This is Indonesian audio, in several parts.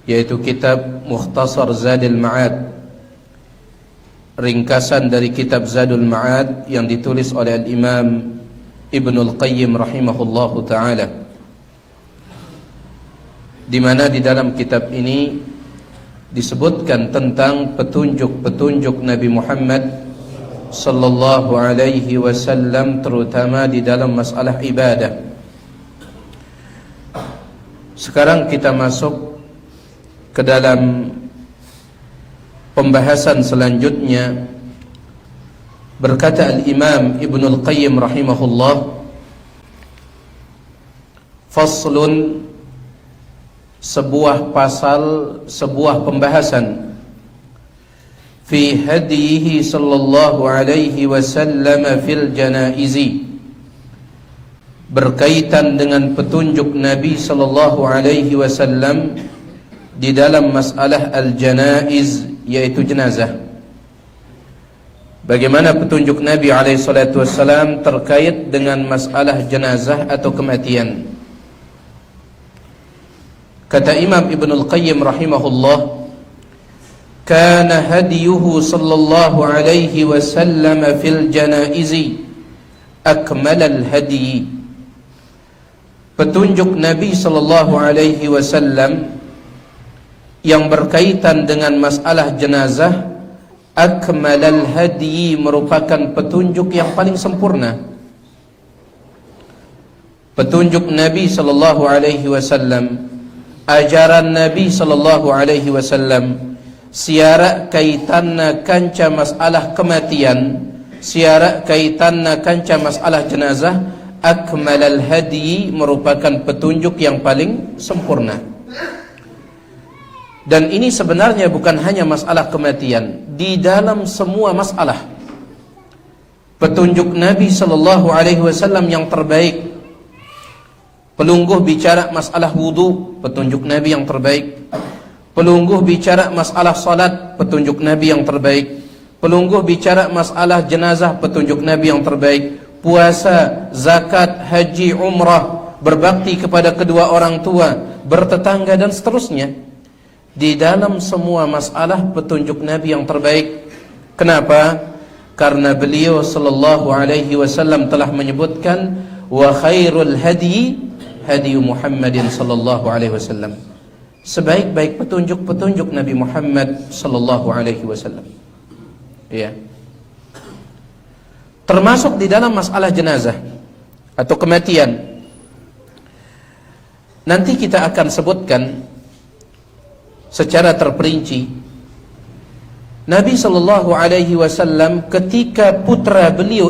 yaitu kitab Mukhtasar Zadul Ma'ad, ringkasan dari kitab Zadul Ma'ad yang ditulis oleh Al-Imam Ibnul Qayyim rahimahullahu ta'ala, di mana di dalam kitab ini disebutkan tentang petunjuk-petunjuk Nabi Muhammad sallallahu alaihi wasallam, terutama di dalam masalah ibadah. Sekarang kita masuk ke dalam pembahasan selanjutnya. Berkata Al-Imam Ibnul Qayyim rahimahullah, faslun, sebuah pasal, sebuah pembahasan, fi hadihi sallallahu alaihi wasallam fil janaizi, berkaitan dengan petunjuk Nabi sallallahu alaihi wasallam di dalam masalah al-janaiz, yaitu jenazah. Bagaimana petunjuk Nabi alaihi salatu wasallam terkait dengan masalah jenazah atau kematian. Kata Imam Ibnul Qayyim rahimahullah, kana hadiyuhu sallallahu alaihi wasallam fil janaizi akmalal hadiyi. Petunjuk Nabi sallallahu alaihi wasallam yang berkaitan dengan masalah jenazah, akmalal hadiyi, merupakan petunjuk yang paling sempurna. Petunjuk Nabi sallallahu alaihi wasallam, ajaran Nabi sallallahu alaihi wasallam, siara kaitanna kanca masalah kematian, siara kaitanna kanca masalah jenazah, akmalal hadi, merupakan petunjuk yang paling sempurna. Dan ini sebenarnya bukan hanya masalah kematian, di dalam semua masalah petunjuk Nabi sallallahu alaihi wasallam yang terbaik. Pelungguh bicara masalah wudu, petunjuk Nabi yang terbaik. Pelungguh bicara masalah salat, petunjuk Nabi yang terbaik. Pelungguh bicara masalah jenazah, petunjuk Nabi yang terbaik. Puasa, zakat, haji, umrah, berbakti kepada kedua orang tua, bertetangga, dan seterusnya. Di dalam semua masalah petunjuk Nabi yang terbaik. Kenapa? Karena beliau sallallahu alaihi wasallam telah menyebutkan, wa khairul hadi hadi Muhammadin sallallahu alaihi wasallam. Sebaik-baik petunjuk Nabi Muhammad sallallahu alaihi wasallam. Ya. Termasuk di dalam masalah jenazah atau kematian. Nanti kita akan sebutkan secara terperinci Nabi sallallahu alaihi wasallam ketika putra beliau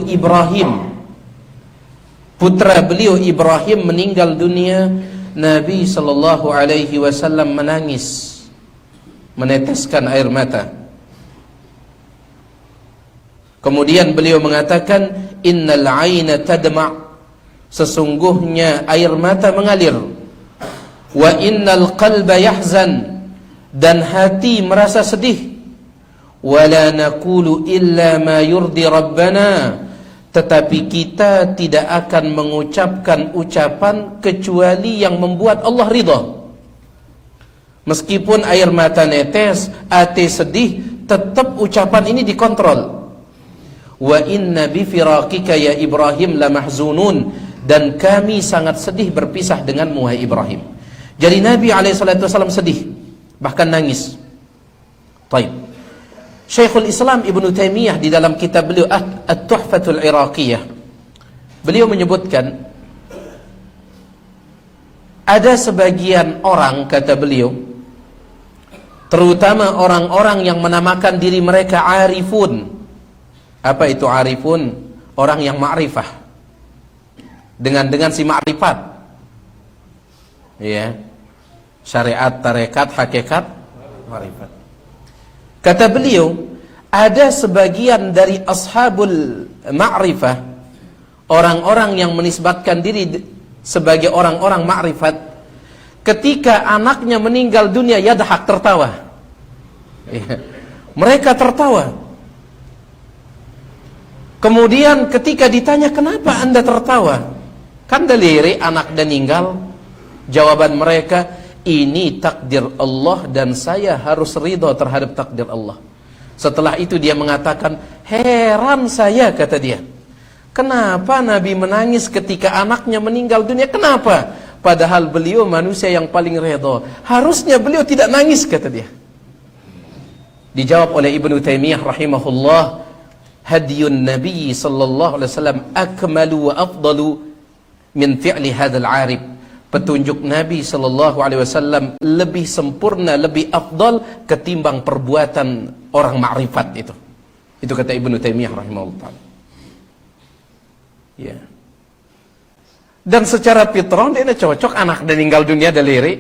Ibrahim meninggal dunia, Nabi sallallahu alaihi wasallam menangis, meneteskan air mata. Kemudian beliau mengatakan, innal aina tadma', sesungguhnya air mata mengalir. Wa innal qalba yahzan, dan hati merasa sedih. Wala naqulu illa ma yurdi rabbana, tetapi kita tidak akan mengucapkan ucapan kecuali yang membuat Allah ridha. Meskipun air mata netes, hati sedih, tetap ucapan ini dikontrol. Wa inna bi firaqika ya Ibrahim lamahzunun, dan kami sangat sedih berpisah denganmu wahai Ibrahim. Jadi Nabi alaihissalam sedih, bahkan nangis. Baik. Syekhul Islam Ibnu Taimiyah di dalam kitab beliau At-Tuhfatul Iraqiyah, beliau menyebutkan ada sebagian orang, kata beliau, terutama orang-orang yang menamakan diri mereka arifun. Apa itu arifun? Orang yang ma'rifah dengan si ma'rifat, ya, syariat, tarekat, hakikat, ma'rifat. Kata beliau, ada sebagian dari ashabul ma'rifah, orang-orang yang menisbatkan diri sebagai orang-orang ma'rifat, ketika anaknya meninggal dunia, yadhak, tertawa. Ya. Mereka tertawa. Kemudian ketika ditanya, kenapa anda tertawa? Kan deliri anak dan meninggal. Jawaban mereka, ini takdir Allah dan saya harus ridha terhadap takdir Allah. Setelah itu dia mengatakan, heran saya, kata dia, kenapa Nabi menangis ketika anaknya meninggal dunia? Kenapa? Padahal beliau manusia yang paling ridha. Harusnya beliau tidak nangis, kata dia. Dijawab oleh Ibnu Taimiyah rahimahullah, hadiyun Nabi sallallahu alaihi wasallam akmalu wa afdalu min fi'li hadzal 'arif. Petunjuk Nabi sallallahu alaihi wasallam lebih sempurna, lebih afdal ketimbang perbuatan orang ma'rifat itu. Itu kata Ibnu Taimiyah rahimahullah. Ya. Dan secara fitrah dia cocok anak dan meninggal dunia daliri.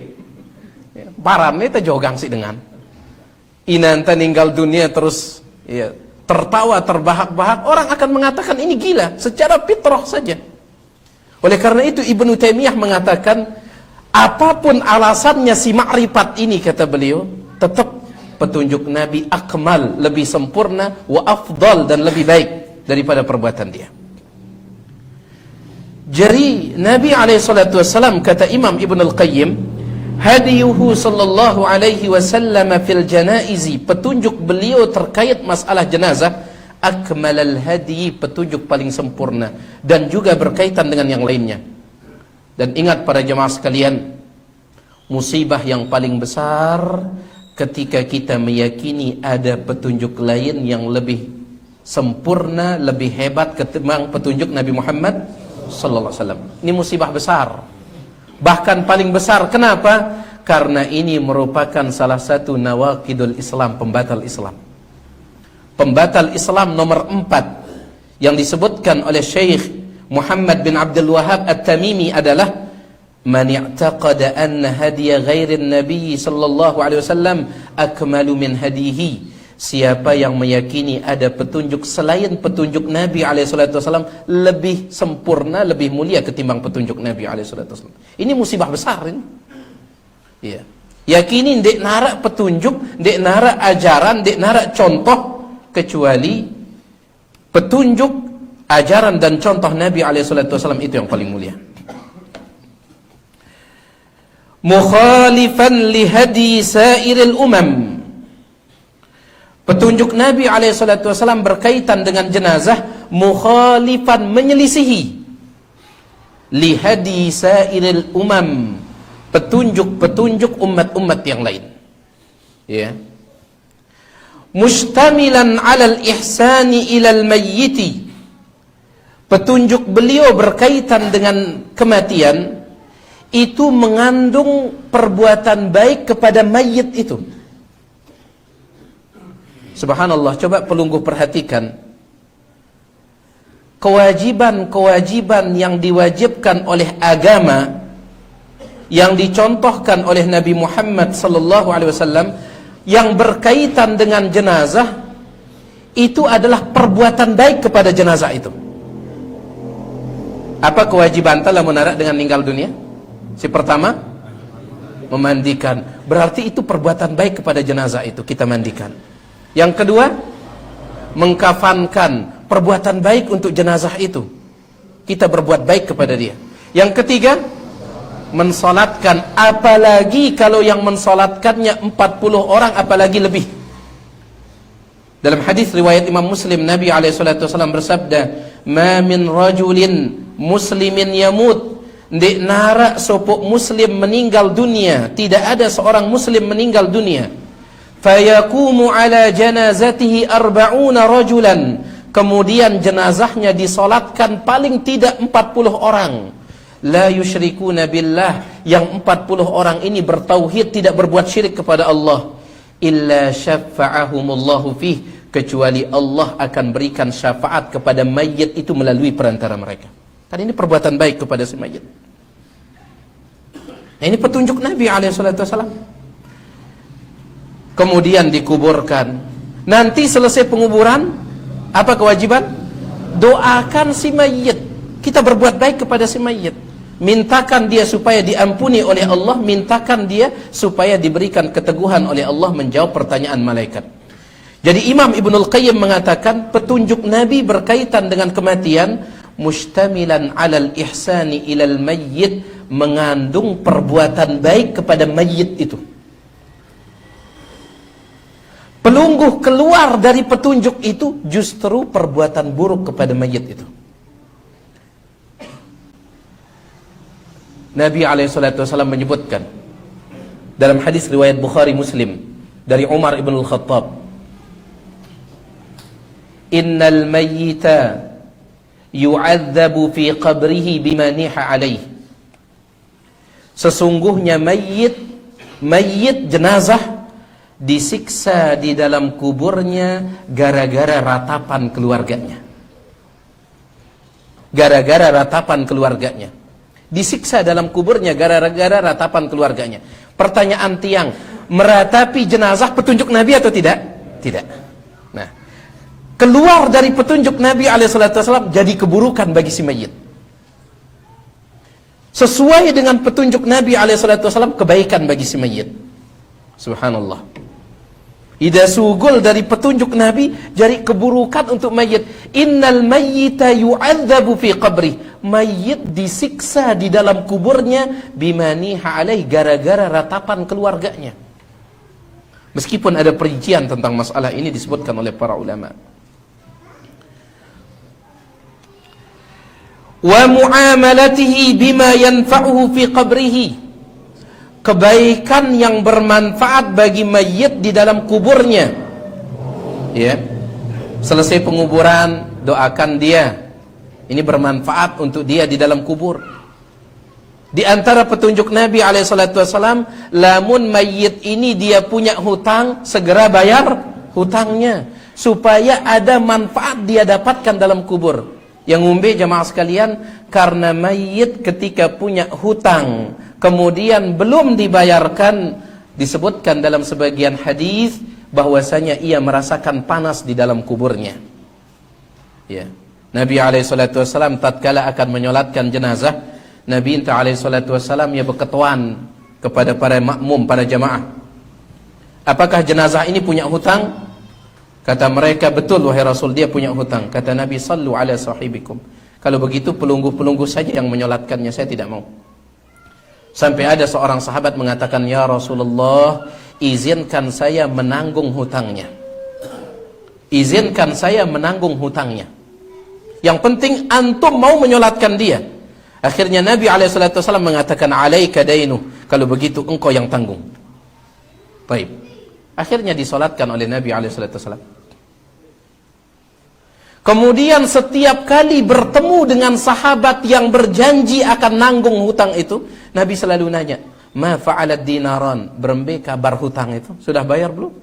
Ya. Paramnya itu jogang sih dengan. Inanta meninggal dunia terus ya, tertawa terbahak-bahak, orang akan mengatakan ini gila secara fitrah saja. Oleh karena itu Ibnu Taimiyah mengatakan, apapun alasannya si ma'rifat ini, kata beliau, tetap petunjuk Nabi akmal, lebih sempurna, wa afdal, dan lebih baik daripada perbuatan dia. Jadi Nabi SAW, kata Imam Ibn Al-Qayyim, hadiyuhu sallallahu alaihi wasallam fil janaizi, petunjuk beliau terkait masalah jenazah, akmalal hadi, petunjuk paling sempurna, dan juga berkaitan dengan yang lainnya. Dan ingat para jemaah sekalian, musibah yang paling besar ketika kita meyakini ada petunjuk lain yang lebih sempurna, lebih hebat ketimbang petunjuk Nabi Muhammad sallallahu alaihi wasallam. Ini musibah besar, bahkan paling besar. Kenapa? Karena ini merupakan salah satu nawaqidul Islam, pembatal Islam. Pembatal Islam nomor 4 yang disebutkan oleh Syekh Muhammad bin Abdul Wahhab At-Tamimi adalah, man i'taqada anna hadiya ghairin nabi sallallahu alaihi wasallam akmalu min hadihi. Siapa yang meyakini ada petunjuk selain petunjuk Nabi alaihi salatu wasallam lebih sempurna, lebih mulia ketimbang petunjuk Nabi alaihi salatu wasallam. Ini musibah besar ini. Iya. Yakini ndek nara petunjuk, ndek nara ajaran, ndek nara contoh, kecuali petunjuk, ajaran dan contoh Nabi SAW itu yang paling mulia. Mukhalifan lihadi sairil umam, petunjuk Nabi SAW berkaitan dengan jenazah, mukhalifan, menyelisihi, lihadi sairil umam, petunjuk-petunjuk umat-umat yang lain. Ya. Mustamilan 'alal ihsani ilal mayyiti, petunjuk beliau berkaitan dengan kematian itu mengandung perbuatan baik kepada mayit itu. Subhanallah, coba pelungguh perhatikan kewajiban-kewajiban yang diwajibkan oleh agama, yang dicontohkan oleh Nabi Muhammad sallallahu alaihi wasallam, yang berkaitan dengan jenazah, itu adalah perbuatan baik kepada jenazah itu. Apa kewajiban telah menarak dengan meninggal dunia? Si pertama, memandikan. Berarti itu perbuatan baik kepada jenazah itu, kita mandikan. Yang kedua, mengkafankan, perbuatan baik untuk jenazah itu, kita berbuat baik kepada dia. Yang ketiga, mensolatkan, apalagi kalau yang mensolatkannya 40 orang, apalagi lebih. Dalam hadis riwayat Imam Muslim, Nabi SAW bersabda, ma min rajulin muslimin yamut, ndek nara sopok muslim meninggal dunia, tidak ada seorang muslim meninggal dunia, fayakumu ala janazatihi 40 rajulan, kemudian jenazahnya disolatkan paling tidak 40 orang, la yusyrikuna billah, yang 40 orang ini bertauhid, tidak berbuat syirik kepada Allah, illa syafa'ahumullahu fih, kecuali Allah akan berikan syafaat kepada mayit itu melalui perantara mereka. Kan ini perbuatan baik kepada si mayit. Nah, ini petunjuk Nabi SAW. Kemudian dikuburkan. Nanti selesai penguburan, apa kewajiban? Doakan si mayit. Kita berbuat baik kepada si mayit. Mintakan dia supaya diampuni oleh Allah, mintakan dia supaya diberikan keteguhan oleh Allah menjawab pertanyaan malaikat. Jadi Imam Ibnul Qayyim mengatakan petunjuk Nabi berkaitan dengan kematian, mustamilan 'alal ihsani ilal mayyit, mengandung perbuatan baik kepada mayit itu. Pelungguh keluar dari petunjuk itu justru perbuatan buruk kepada mayit itu. Nabi SAW menyebutkan dalam hadis riwayat Bukhari Muslim dari Umar ibn al-Khattab, innal mayyita yu'adzabu fi qabrihi bima niha alaih. Sesungguhnya mayit jenazah disiksa di dalam kuburnya gara-gara ratapan keluarganya. Gara-gara ratapan keluarganya. Disiksa dalam kuburnya gara-gara ratapan keluarganya. Pertanyaan tiang, meratapi jenazah petunjuk Nabi atau tidak? Tidak. Nah, keluar dari petunjuk Nabi SAW jadi keburukan bagi si mayit. Sesuai dengan petunjuk Nabi SAW kebaikan bagi si mayit. Subhanallah. Idza sugul dari petunjuk Nabi jadi keburukan untuk mayit. Innal mayyita yu'adzabu fi qabri. Mayit disiksa di dalam kuburnya bimaniha alaih gara-gara ratapan keluarganya. Meskipun ada perincian tentang masalah ini disebutkan oleh para ulama. Wa muamalatihi bima yanfa'uhu fi qabrihi. Kebaikan yang bermanfaat bagi mayit di dalam kuburnya. Ya. Selesai penguburan, doakan dia. Ini bermanfaat untuk dia di dalam kubur. Di antara petunjuk Nabi SAW, lamun mayit ini dia punya hutang, segera bayar hutangnya. Supaya ada manfaat dia dapatkan dalam kubur. Yang ngumbe jamaah sekalian, karena mayit ketika punya hutang, kemudian belum dibayarkan, disebutkan dalam sebagian hadis bahwasanya ia merasakan panas di dalam kuburnya. Ya. Nabi SAW tatkala akan menyolatkan jenazah, Nabi SAW ia berketuan kepada para makmum, para jamaah. Apakah jenazah ini punya hutang? Kata mereka, betul wahai Rasul, dia punya hutang. Kata Nabi, sallu ala sahibikum. Kalau begitu pelunggu-pelunggu saja yang menyolatkannya, saya tidak mau. Sampai ada seorang sahabat mengatakan, ya Rasulullah, izinkan saya menanggung hutangnya. Izinkan saya menanggung hutangnya. Yang penting antum mau menyolatkan dia. Akhirnya Nabi SAW mengatakan, alaika dainu. Kalau begitu engkau yang tanggung. Baik. Akhirnya disolatkan oleh Nabi SAW. Kemudian setiap kali bertemu dengan sahabat yang berjanji akan nanggung hutang itu, Nabi selalu nanya, ma fa'alat dinaran, berembe kabar hutang itu, sudah bayar belum?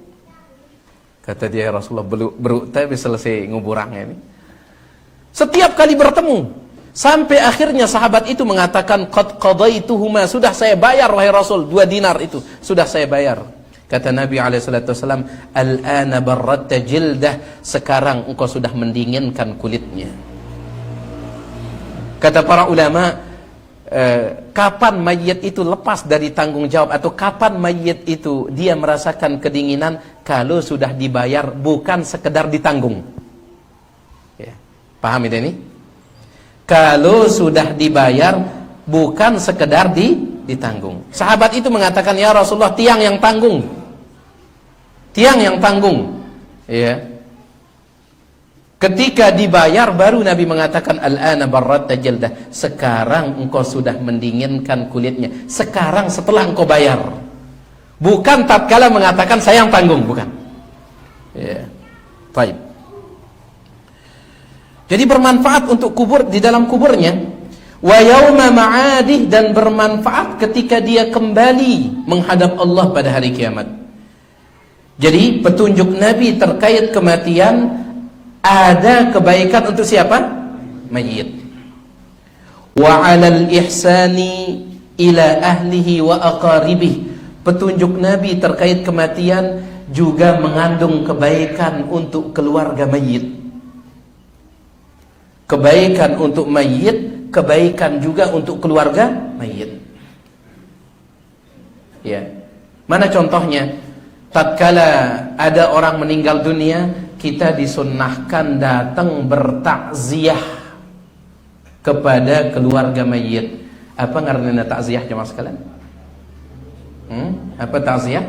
Kata dia, ya Rasulullah, belum, tapi selesai nguburangnya ini. Setiap kali bertemu, sampai akhirnya sahabat itu mengatakan, qad qadaituhuma, sudah saya bayar wahai Rasul, 2 dinar itu sudah saya bayar. Kata Nabi SAW, al-ana barratta jildah, sekarang engkau sudah mendinginkan kulitnya. Kata para ulama, kapan mayit itu lepas dari tanggung jawab, atau kapan mayit itu dia merasakan kedinginan? Kalau sudah dibayar, bukan sekedar ditanggung. Ya. Paham ini? Kalau sudah dibayar, bukan sekedar ditanggung. Sahabat itu mengatakan, ya Rasulullah, tiang yang tanggung. Tiang yang tanggung. Ya. Ketika dibayar, baru Nabi mengatakan, al-ana barratta jaldah. Sekarang engkau sudah mendinginkan kulitnya. Sekarang setelah engkau bayar. Bukan tatkala mengatakan, saya yang tanggung. Bukan. Ya. Baik. Jadi bermanfaat untuk kubur, di dalam kuburnya. Wa yauma ma'adih, dan bermanfaat ketika dia kembali menghadap Allah pada hari kiamat. Jadi petunjuk Nabi terkait kematian, ada kebaikan untuk siapa? Mayit. Wa 'alal ihsani ila ahlihi wa aqaribih. Petunjuk Nabi terkait kematian juga mengandung kebaikan untuk keluarga mayit. Kebaikan untuk mayit, kebaikan juga untuk keluarga mayit. Ya. Mana contohnya? Tatkala ada orang meninggal dunia, kita disunnahkan datang bertakziah kepada keluarga mayit. Apa ngaranna takziah jemaah sekalian? Apa takziah?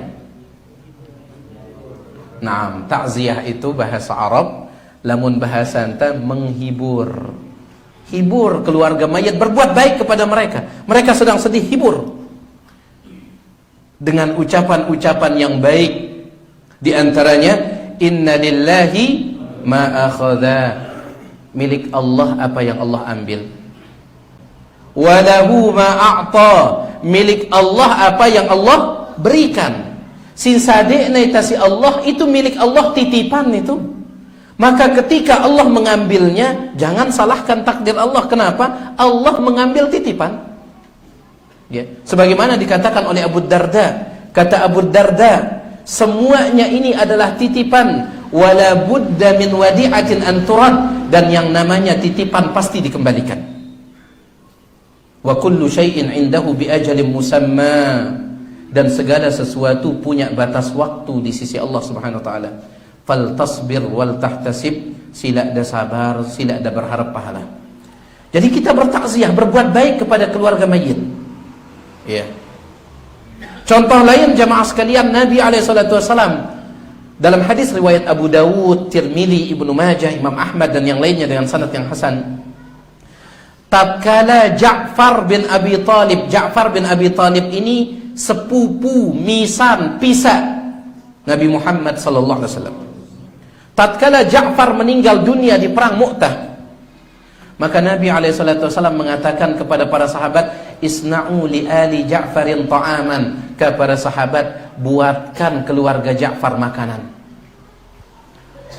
Naam, takziah itu bahasa Arab, lamun bahasa anta menghibur. Hibur keluarga mayit, berbuat baik kepada mereka. Mereka sedang sedih, hibur dengan ucapan-ucapan yang baik. Di antaranya, inna lillahi ma akhadha, milik Allah apa yang Allah ambil. Walahu ma a'ta, milik Allah apa yang Allah berikan. Sin sadekna itasi Allah itu milik Allah, titipan itu. Maka ketika Allah mengambilnya, jangan salahkan takdir Allah. Kenapa? Allah mengambil titipan. Ya. Sebagaimana dikatakan oleh Abu Darda. Kata Abu Darda, semuanya ini adalah titipan. Wala budda min wadi'atin an turad, dan yang namanya titipan pasti dikembalikan. Wa kullu syai'in 'indahu bi ajalin musamma, dan segala sesuatu punya batas waktu di sisi Allah Subhanahu wa taala. Fal tasbir wal tahtasib, sila ada sabar, sila ada berharap pahala. Jadi kita bertakziah, berbuat baik kepada keluarga mayit. Ya. Contoh lain jamaah sekalian, Nabi alaihissalatu wassalam dalam hadis riwayat Abu Dawud, Tirmidzi, Ibnu Majah, Imam Ahmad dan yang lainnya dengan sanad yang hasan, tatkala Ja'far bin Abi Talib ini sepupu misan pisah Nabi Muhammad sallallahu alaihi wasallam. Tatkala Ja'far meninggal dunia di perang Mu'tah, maka Nabi alaihi salatu wasallam mengatakan kepada para sahabat, isna'u li ali Ja'farin ta'aman, kepada sahabat, buatkan keluarga Ja'far makanan.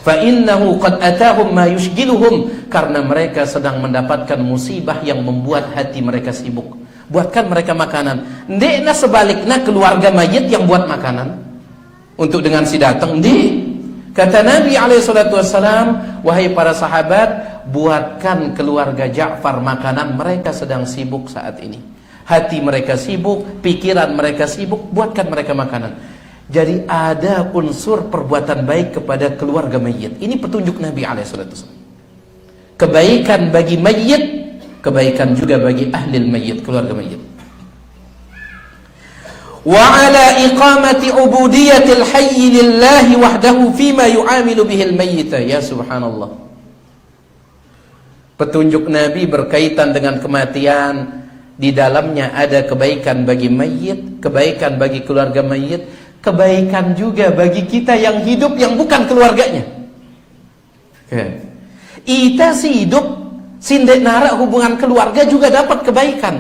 Fa innahu qad atahum ma yushghiluhum, karena mereka sedang mendapatkan musibah yang membuat hati mereka sibuk. Buatkan mereka makanan. Ndekna sebaliknya keluarga mayit yang buat makanan untuk dengan si datang. Kata Nabi alaihissalatu wassalam, wahai para sahabat, buatkan keluarga Ja'far makanan, mereka sedang sibuk saat ini. Hati mereka sibuk, pikiran mereka sibuk, buatkan mereka makanan. Jadi ada unsur perbuatan baik kepada keluarga mayit. Ini petunjuk Nabi alaihissalatu wassalam. Kebaikan bagi mayit, kebaikan juga bagi ahli mayit, keluarga mayit. Wa ala iqamati ubudiyatil hayy lillahi wahdahu fima yu'amilu bihil mayyita. Ya subhanallah. Petunjuk Nabi berkaitan dengan kematian. Di dalamnya ada kebaikan bagi mayit, kebaikan bagi keluarga mayit, kebaikan juga bagi kita yang hidup yang bukan keluarganya. Ita si hidup sindek nara hubungan keluarga juga dapat kebaikan.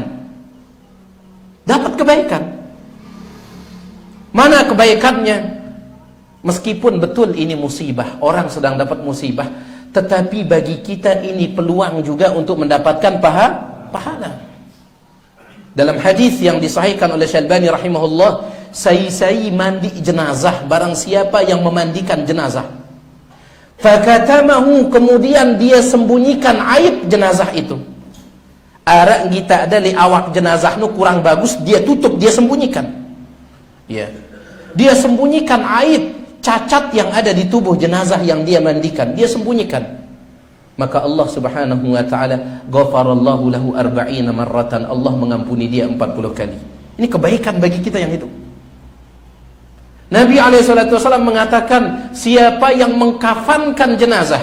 Dapat kebaikan. Mana kebaikannya? Meskipun betul ini musibah, orang sedang dapat musibah, tetapi bagi kita ini peluang juga untuk mendapatkan pahala. Dalam hadis yang disahihkan oleh Syalbani rahimahullah, sai mandi jenazah, barang siapa yang memandikan jenazah, fakatamahu, kemudian dia sembunyikan aib jenazah itu. Arak kita ada li awak jenazah nu kurang bagus, dia tutup, dia sembunyikan. Ya. Dia sembunyikan aib, cacat yang ada di tubuh jenazah yang dia mandikan, dia sembunyikan. Maka Allah Subhanahu wa taala ghafarallahu lahu 40 marratan, Allah mengampuni dia 40 kali. Ini kebaikan bagi kita yang hidup. Nabi alaihi salatu wasallam mengatakan, siapa yang mengkafankan jenazah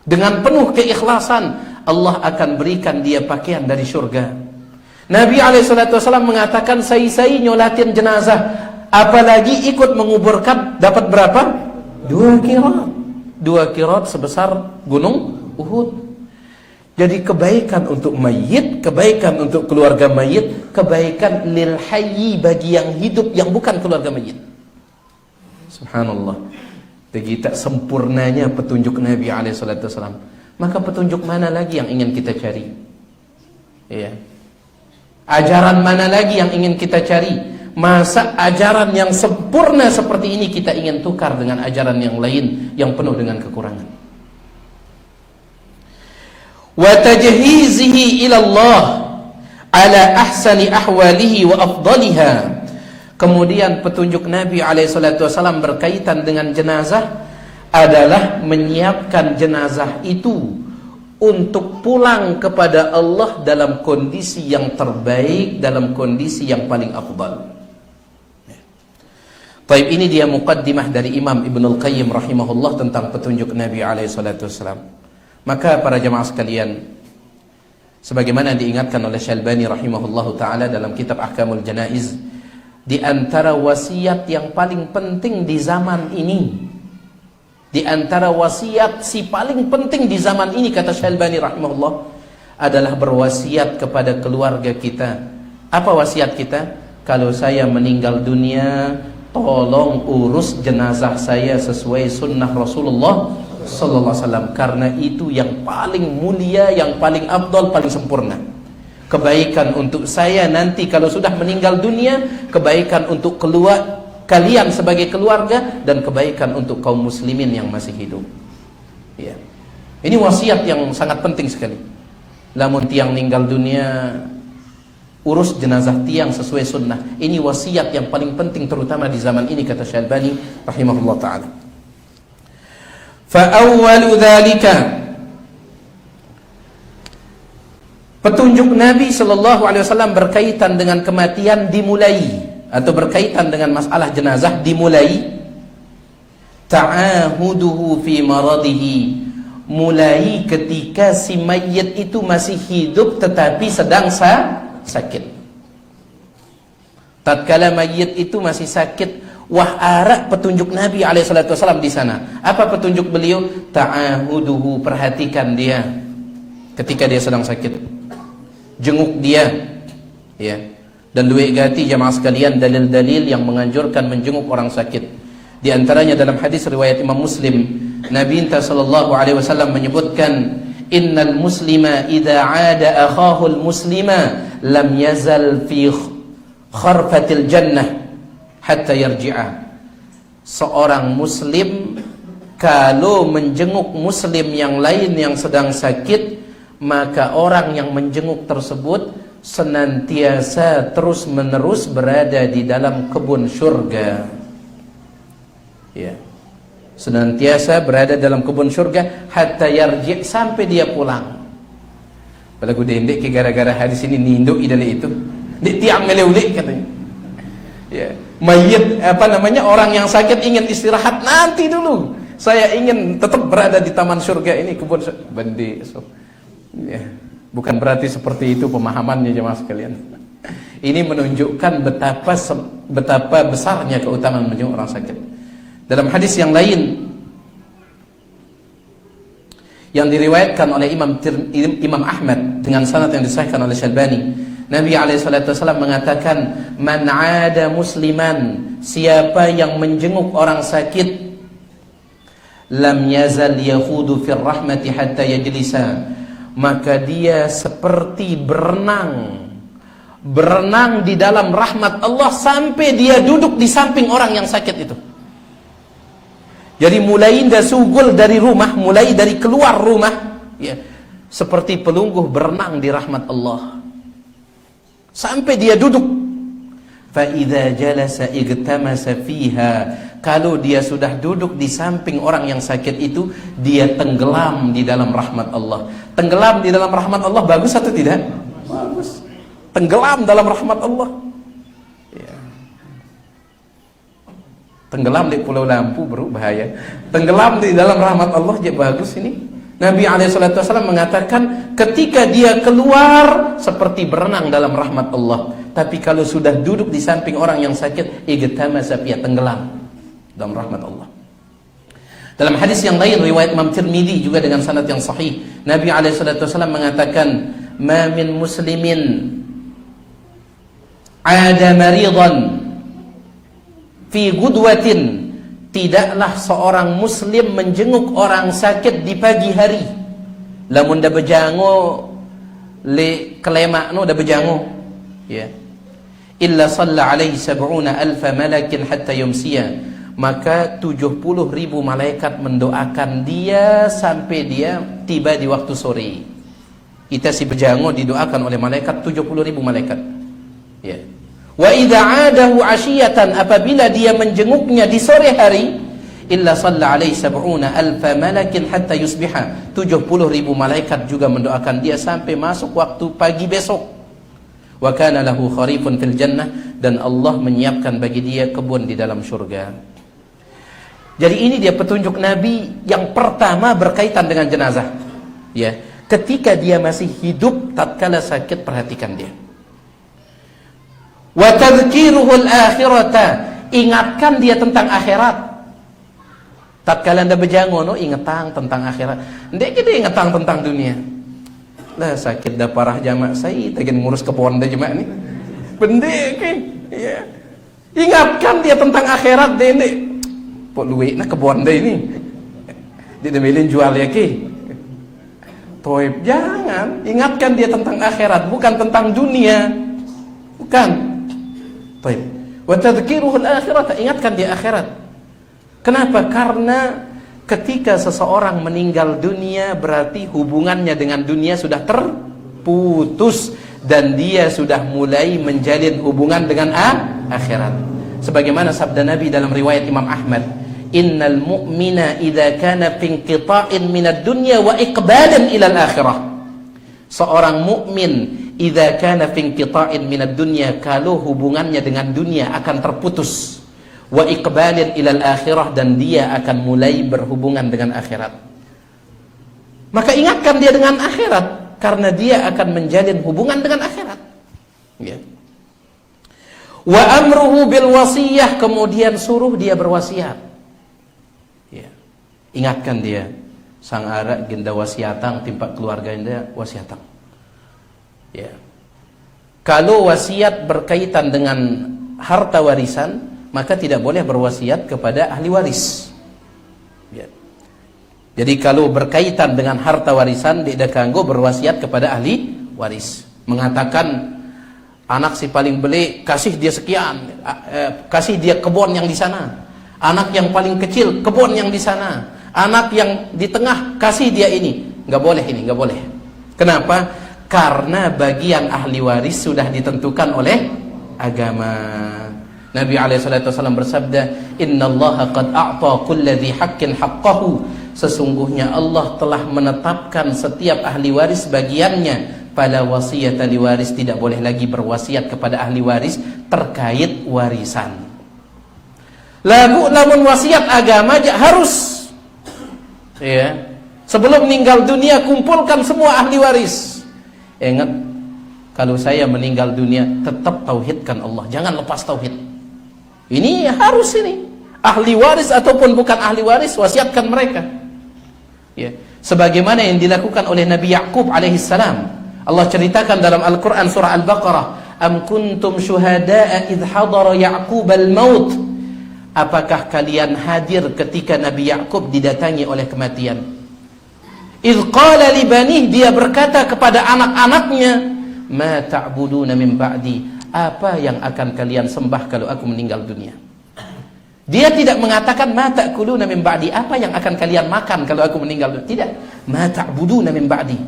dengan penuh keikhlasan, Allah akan berikan dia pakaian dari surga. Nabi alaihi salatu wasallam mengatakan, sai nyolatin jenazah, apalagi ikut menguburkan, dapat berapa? 2 qirat. 2 qirat sebesar gunung Uhud. Jadi kebaikan untuk mayit, kebaikan untuk keluarga mayit, kebaikan lil hayyi bagi yang hidup yang bukan keluarga mayit. Subhanallah. Bagi tak sempurnanya petunjuk Nabi alaihi salatu wasallam, maka petunjuk mana lagi yang ingin kita cari? Ya. Ajaran mana lagi yang ingin kita cari? Masa ajaran yang sempurna seperti ini kita ingin tukar dengan ajaran yang lain yang penuh dengan kekurangan. Wa tajhizihi ila Allah ala ahsani ahwalihi wa afdaliha. Kemudian petunjuk Nabi alaihi salatu wasallam berkaitan dengan jenazah adalah menyiapkan jenazah itu untuk pulang kepada Allah dalam kondisi yang terbaik, dalam kondisi yang paling afdal. Taib, ini dia muqaddimah dari Imam Ibnul Qayyim rahimahullah tentang petunjuk Nabi alaihi salatu wassalam. Maka para jamaah sekalian, sebagaimana diingatkan oleh Syalbani rahimahullahu taala dalam kitab Ahkamul Janaiz, di antara wasiat yang paling penting di zaman ini, di antara wasiat si paling penting di zaman ini, kata Syalbani rahimahullah, adalah berwasiat kepada keluarga kita. Apa wasiat kita? Kalau saya meninggal dunia, tolong urus jenazah saya sesuai sunnah Rasulullah sallallahu alaihi wasallam, karena itu yang paling mulia, yang paling afdal, paling sempurna. Kebaikan untuk saya nanti kalau sudah meninggal dunia, kebaikan untuk kalian sebagai keluarga, dan kebaikan untuk kaum muslimin yang masih hidup. Ya. Ini wasiat yang sangat penting sekali. Lamun tiang meninggal dunia, urus jenazah tiang sesuai sunnah. Ini wasiat yang paling penting terutama di zaman ini, kata Syalbani rahimahullah ta'ala. Fa'awwalu dzalika, petunjuk Nabi sallallahu alaihi wasallam berkaitan dengan kematian dimulai, atau berkaitan dengan masalah jenazah dimulai, ta'ahuduhu fi maradihi, mulai ketika si mayit itu masih hidup tetapi sedang sakit. Tatkala mayit itu masih sakit, wah arak petunjuk Nabi alaihi salatu wasallam di sana. Apa petunjuk beliau? Ta'ahuduhu, perhatikan dia ketika dia sedang sakit. Jenguk dia, ya. Dan duit gati jamaah sekalian dalil-dalil yang menganjurkan menjenguk orang sakit. Di antaranya dalam hadis riwayat Imam Muslim, Nabi sallallahu alaihi wasallam menyebutkan, innal muslima idza 'ada akhahu al-muslima lam yazal fi kharfatil jannah hatta yarji'a. Seorang muslim kalau menjenguk muslim yang lain yang sedang sakit, maka orang yang menjenguk tersebut senantiasa terus-menerus berada di dalam kebun surga. Ya. Senantiasa berada dalam kebun surga hatta yarji', sampai dia pulang. Balagu dendek ke gara-gara hadis ini ninduk idale itu. Di tiang meleulik katanya. Ya. Mayit orang yang sakit ingin istirahat, nanti dulu. Saya ingin tetap berada di taman surga ini, kebun surga. Bandi so. Ya, bukan berarti seperti itu pemahamannya jemaah sekalian. Ini menunjukkan betapa besarnya keutamaan menjenguk orang sakit. Dalam hadis yang lain yang diriwayatkan oleh Imam Ahmad dengan sanad yang disahihkan oleh Syalbani, Nabi SAW mengatakan, man 'ada musliman, siapa yang menjenguk orang sakit, lam yazal yakhudu fir rahmati hatta yajlisa, maka dia seperti berenang di dalam rahmat Allah sampai dia duduk di samping orang yang sakit itu. Jadi mulai sugul dari rumah, mulai dari keluar rumah, ya, seperti pelungguh berenang di rahmat Allah sampai dia duduk. Fa idza jalasa igtamasa fiha, kalau dia sudah duduk di samping orang yang sakit itu, dia tenggelam di dalam rahmat Allah. Tenggelam di dalam rahmat Allah bagus atau tidak? Bagus. Tenggelam dalam rahmat Allah. Ya. Tenggelam di Pulau Lampu bro, bahaya. Tenggelam di dalam rahmat Allah, ya bagus ini. Nabi SAW mengatakan ketika dia keluar seperti berenang dalam rahmat Allah. Tapi kalau sudah duduk di samping orang yang sakit, igtamasa fiha, tenggelam dalam rahmat Allah. Dalam hadis yang lain riwayat Imam Tirmidzi juga dengan sanad yang sahih, Nabi SAW mengatakan, ma min muslimin 'ada maridan fi gudwatin, tidaklah seorang muslim menjenguk orang sakit di pagi hari. Lamun da bejango le klemakno da bejango, ya, illa shalla alaihi 70,000 malakin hatta yumsiya, maka 70.000 malaikat mendoakan dia sampai dia tiba di waktu sore. Kita si bejango didoakan oleh malaikat 70.000 malaikat. Ya. Wa idza 'adahu 'ashiyatan, apabila dia menjenguknya di sore hari, illa shalla alaihi sab'una alfa malakin hatta yusbiha. 70.000 malaikat juga mendoakan dia sampai masuk waktu pagi besok. Wa kana lahu kharifun fil jannah, dan Allah menyiapkan bagi dia kebun di dalam surga. Jadi ini dia petunjuk Nabi yang pertama berkaitan dengan jenazah. Ya, ketika dia masih hidup, tatkala sakit, perhatikan dia. Wa tadhkiruhul akhirata, ingatkan dia tentang akhirat. Tatkala anda bejangono, ingatang tentang akhirat. Ndek kita ingatang tentang dunia. Lah sakit dah parah jamak saya, tagen ngurus kebon dah jamak ni. Pendek kan? Ya. Ingatkan dia tentang akhirat deh ndek. Pok luwe nak kebon dah ini. Dia demelin jual ya ke. Toib, jangan. Ingatkan dia tentang akhirat, bukan tentang dunia. Bukan. Baik. Wa tadhkiruhul akhirah, ingatkan dia akhirat. Kenapa? Karena ketika seseorang meninggal dunia, berarti hubungannya dengan dunia sudah terputus dan dia sudah mulai menjalin hubungan dengan akhirat. Sebagaimana sabda Nabi dalam riwayat Imam Ahmad, innal mu'mina idza kana fi inqita'in minad dunya wa iqbalan ila al-akhirah. Seorang mukmin idza kana fi inqita'in minad dunya, kalau hubungannya dengan dunia akan terputus, wa iqbalin ilal akhirah, dan dia akan mulai berhubungan dengan akhirat, maka ingatkan dia dengan akhirat, karena dia akan menjalin hubungan dengan akhirat. Ya. Wa amruhu bil wasiyah, kemudian suruh dia berwasiat. Ya. Ingatkan dia, sang arak ginda wasiatang timpak keluarga anda wasiatang. Ya. Kalau wasiat berkaitan dengan harta warisan, maka tidak boleh berwasiat kepada ahli waris. Ya. Jadi kalau berkaitan dengan harta warisan, tidak kanggo berwasiat kepada ahli waris. Mengatakan anak si paling belik kasih dia sekian, kasih dia kebun yang di sana. Anak yang paling kecil kebun yang di sana. Anak yang di tengah kasih dia ini. Nggak boleh ini, nggak boleh. Kenapa? Karena bagian ahli waris sudah ditentukan oleh agama. Nabi SAW bersabda, innallaha qad a'ta kulli dhi haqqin haqqahu. Sesungguhnya Allah telah menetapkan setiap ahli waris bagiannya. Fala wasiyata li waris, tidak boleh lagi berwasiat kepada ahli waris terkait warisan. Lamun wasiat agama harus, ya, sebelum meninggal dunia kumpulkan semua ahli waris. Ingat, kalau saya meninggal dunia tetap tauhidkan Allah, jangan lepas tauhid. Ini harus ini. Ahli waris ataupun bukan ahli waris, wasiatkan mereka. Ya, sebagaimana yang dilakukan oleh Nabi Ya'qub alaihissalam. Allah ceritakan dalam Al-Quran surah Al-Baqarah, am kuntum syuhada'a idh hadara Ya'qub al-maut. Apakah kalian hadir ketika Nabi Ya'qub didatangi oleh kematian? Idh qala li banih, dia berkata kepada anak-anaknya, ma ta'buduna min ba'di, apa yang akan kalian sembah kalau aku meninggal dunia? Dia tidak mengatakan ma ta'kuluna min ba'di, apa yang akan kalian makan kalau aku meninggal dunia. Tidak, ma ta'buduna min ba'di,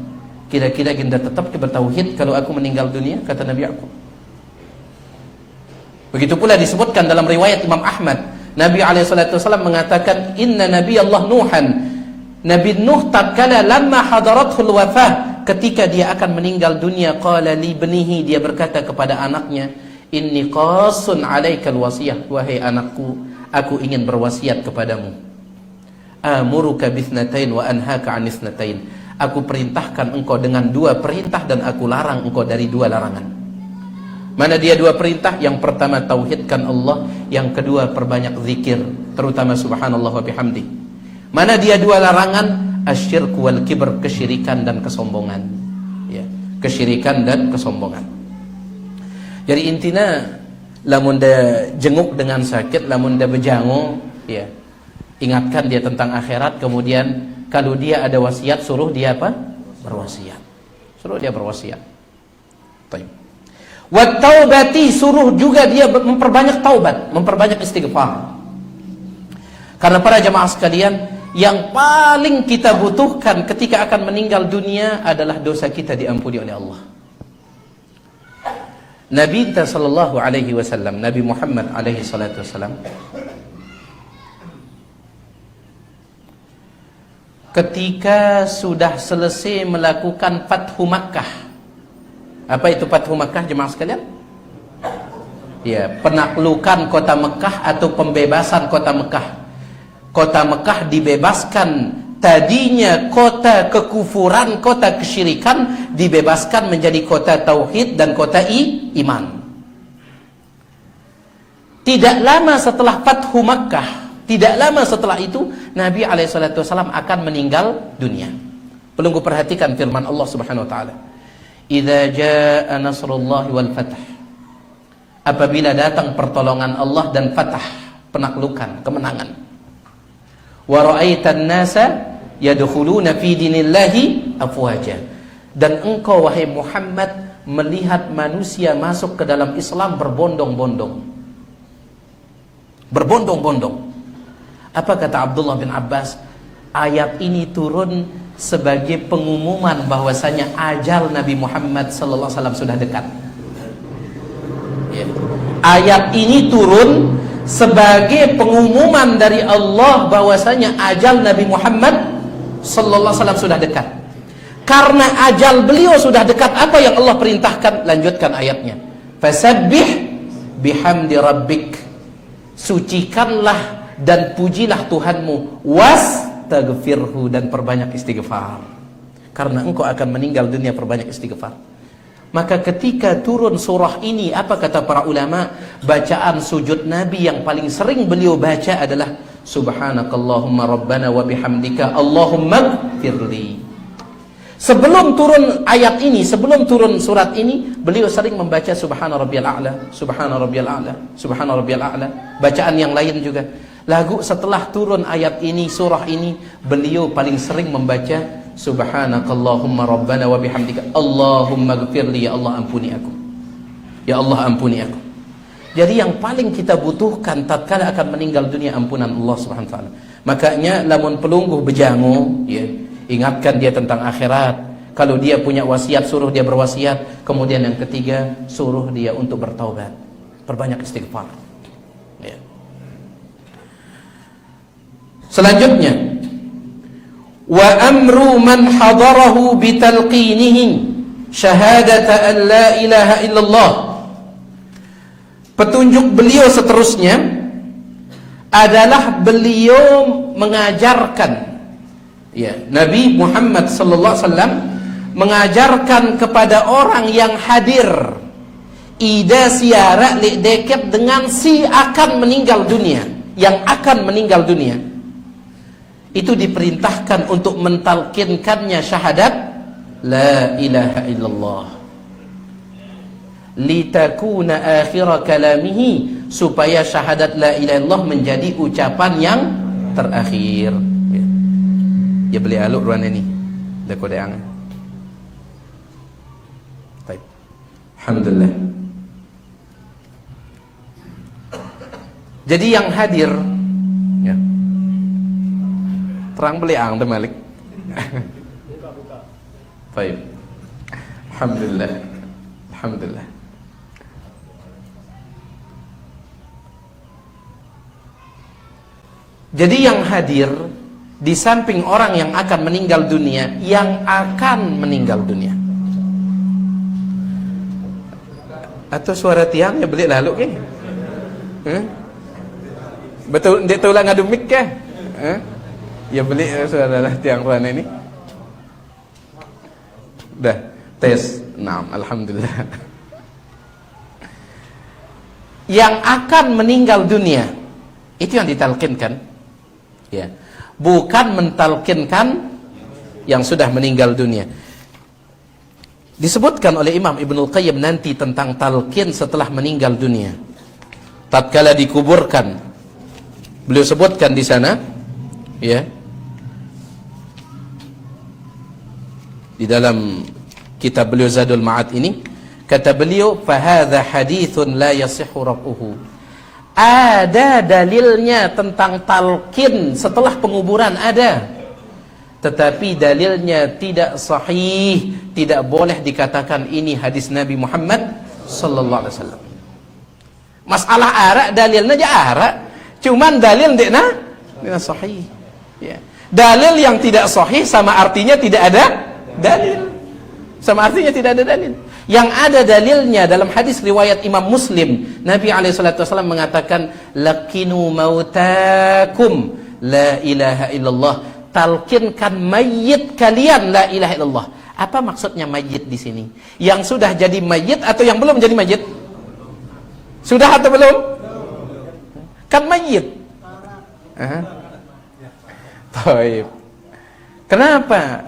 kira-kira kita tetap bertauhid kalau aku meninggal dunia, kata Nabi Ya'qub. Begitu pula disebutkan dalam riwayat Imam Ahmad, Nabi SAW mengatakan, inna Nabi Allah Nuhan, Nabi Nuh tatkala lamma hadarathul wafah, ketika dia akan meninggal dunia, qala li bnihi, dia berkata kepada anaknya, inni qasun alaikal wasiyah, wahai anakku, aku ingin berwasiat kepadamu. Amuruka bithnatain wa anhaka anisnatain, aku perintahkan engkau dengan 2 perintah dan aku larang engkau dari 2 larangan. Mana dia 2 perintah? Yang pertama tauhidkan Allah, yang kedua perbanyak zikir, terutama subhanallah wa bihamdi. Mana dia 2 larangan? Asyirku wal kibr, kesyirikan dan kesombongan. Ya, kesyirikan dan kesombongan. Jadi intinya, lamun dia jenguk dengan sakit, lamun dia bejango, ya, ingatkan dia tentang akhirat. Kemudian kalau dia ada wasiat, suruh dia apa? Berwasiat. Suruh dia berwasiat. Baik. Wat taubati, suruh juga dia memperbanyak taubat, memperbanyak istighfar. Karena para jamaah sekalian, yang paling kita butuhkan ketika akan meninggal dunia adalah dosa kita diampuni oleh Allah. Nabi kita sallallahu alaihi wasallam, Nabi Muhammad alaihi salatu wasallam, ketika sudah selesai melakukan Fathu Makkah. Apa itu Fathu Makkah jemaah sekalian? Ya, penaklukan kota Mekah atau pembebasan kota Mekah. Kota Mekah dibebaskan, tadinya kota kekufuran, kota kesyirikan, dibebaskan menjadi kota tauhid dan kota iman. Tidak lama setelah Fathu Makkah, tidak lama setelah itu Nabi SAW akan meninggal dunia. Pelunggu perhatikan firman Allah Subhanahu wa taala. Idza jaa nasrullahi wal fath. Apabila datang pertolongan Allah dan fatah, penaklukan, kemenangan. Wa ra'aitan nasa yadkhuluna fi dinillahi afwaja. Dan engkau wahai Muhammad melihat manusia masuk ke dalam Islam berbondong-bondong. Berbondong-bondong. Apa kata Abdullah bin Abbas? Ayat ini turun sebagai pengumuman bahwasanya ajal Nabi Muhammad sallallahu alaihi wasallam sudah dekat. Ayat ini turun sebagai pengumuman dari Allah bahwasanya ajal Nabi Muhammad sallallahu alaihi wasallam sudah dekat. Karena ajal beliau sudah dekat, apa yang Allah perintahkan? Lanjutkan ayatnya. Fasabbih bihamdi rabbik. Sucikanlah dan pujilah Tuhanmu, wastaghfirhu, dan perbanyak istighfar. Karena engkau akan meninggal dunia, perbanyak istighfar. Maka ketika turun surah ini, apa kata para ulama? Bacaan sujud Nabi yang paling sering beliau baca adalah Subhanakallahumma rabbana wa bihamdika Allahumma gfirli. Sebelum turun ayat ini, sebelum turun surat ini, beliau sering membaca Subhana rabbiyal a'la, Subhana rabbiyal a'la, Subhana rabbiyal a'la. Bacaan yang lain juga. Lagu setelah turun ayat ini, surah ini, beliau paling sering membaca Subhanakallahumma rabbana wa bihamdika Allahumma gfirli, ya Allah ampuni aku. Ya Allah ampuni aku. Jadi yang paling kita butuhkan tatkala akan meninggal dunia ampunan Allah Subhanahu wa taala. Makanya lamun pelungguh bejango, ya, ingatkan dia tentang akhirat. Kalau dia punya wasiat, suruh dia berwasiat. Kemudian yang ketiga, suruh dia untuk bertaubat. Perbanyak istighfar. Ya. Selanjutnya, wa amru man hadarahu bitalqinihi syahadata an la ilaha illallah. Petunjuk beliau seterusnya adalah beliau mengajarkan, ya, Nabi Muhammad sallallahu alaihi wasallam mengajarkan kepada orang yang hadir ida siara li deket dengan si akan meninggal dunia, yang akan meninggal dunia. Itu diperintahkan untuk mentalkinkannya syahadat la ilaha illallah litakuna akhir kalamihi, supaya syahadat la ilaha illallah menjadi ucapan yang terakhir. Ya beli aluk ruan ini dah kodeang. Baik, alhamdulillah. Jadi yang hadir, ya, terang beliang tu Malik. Baik, alhamdulillah, alhamdulillah. Jadi yang hadir di samping orang yang akan meninggal dunia, yang akan meninggal dunia. Atau suara tiangnya beli lalu ke? Betul, dia tahu lah ngadu mic ke? Ya beli suara tiang ruan ini. Dah, tes. Naam, alhamdulillah. Yang akan meninggal dunia, itu yang ditalkinkan. Ya, bukan mentalkinkan yang sudah meninggal dunia. Disebutkan oleh Imam Ibnul Qayyim nanti tentang talqin setelah meninggal dunia. Tatkala dikuburkan, beliau sebutkan di sana, ya, di dalam kitab beliau Zadul Ma'ad ini, kata beliau, "Fahadha hadithun la yasihhu raf'uhu." Ada dalilnya tentang talqin setelah penguburan, ada. Tetapi dalilnya tidak sahih, tidak boleh dikatakan ini hadis Nabi Muhammad sallallahu alaihi wasallam. Masalah arak dalilnya aja arak, cuman dalil dikna sahih. Ya. Dalil yang tidak sahih sama artinya tidak ada dalil. Sama artinya tidak ada dalil. Yang ada dalilnya dalam hadis riwayat Imam Muslim, Nabi SAW mengatakan, "Lakinu mautakum la ilaha illallah." Talkinkan mayit kalian la ilaha illallah. Apa maksudnya mayit di sini? Yang sudah jadi mayit atau yang belum jadi mayit? Sudah atau belum? Kan mayit. Taib. Kenapa?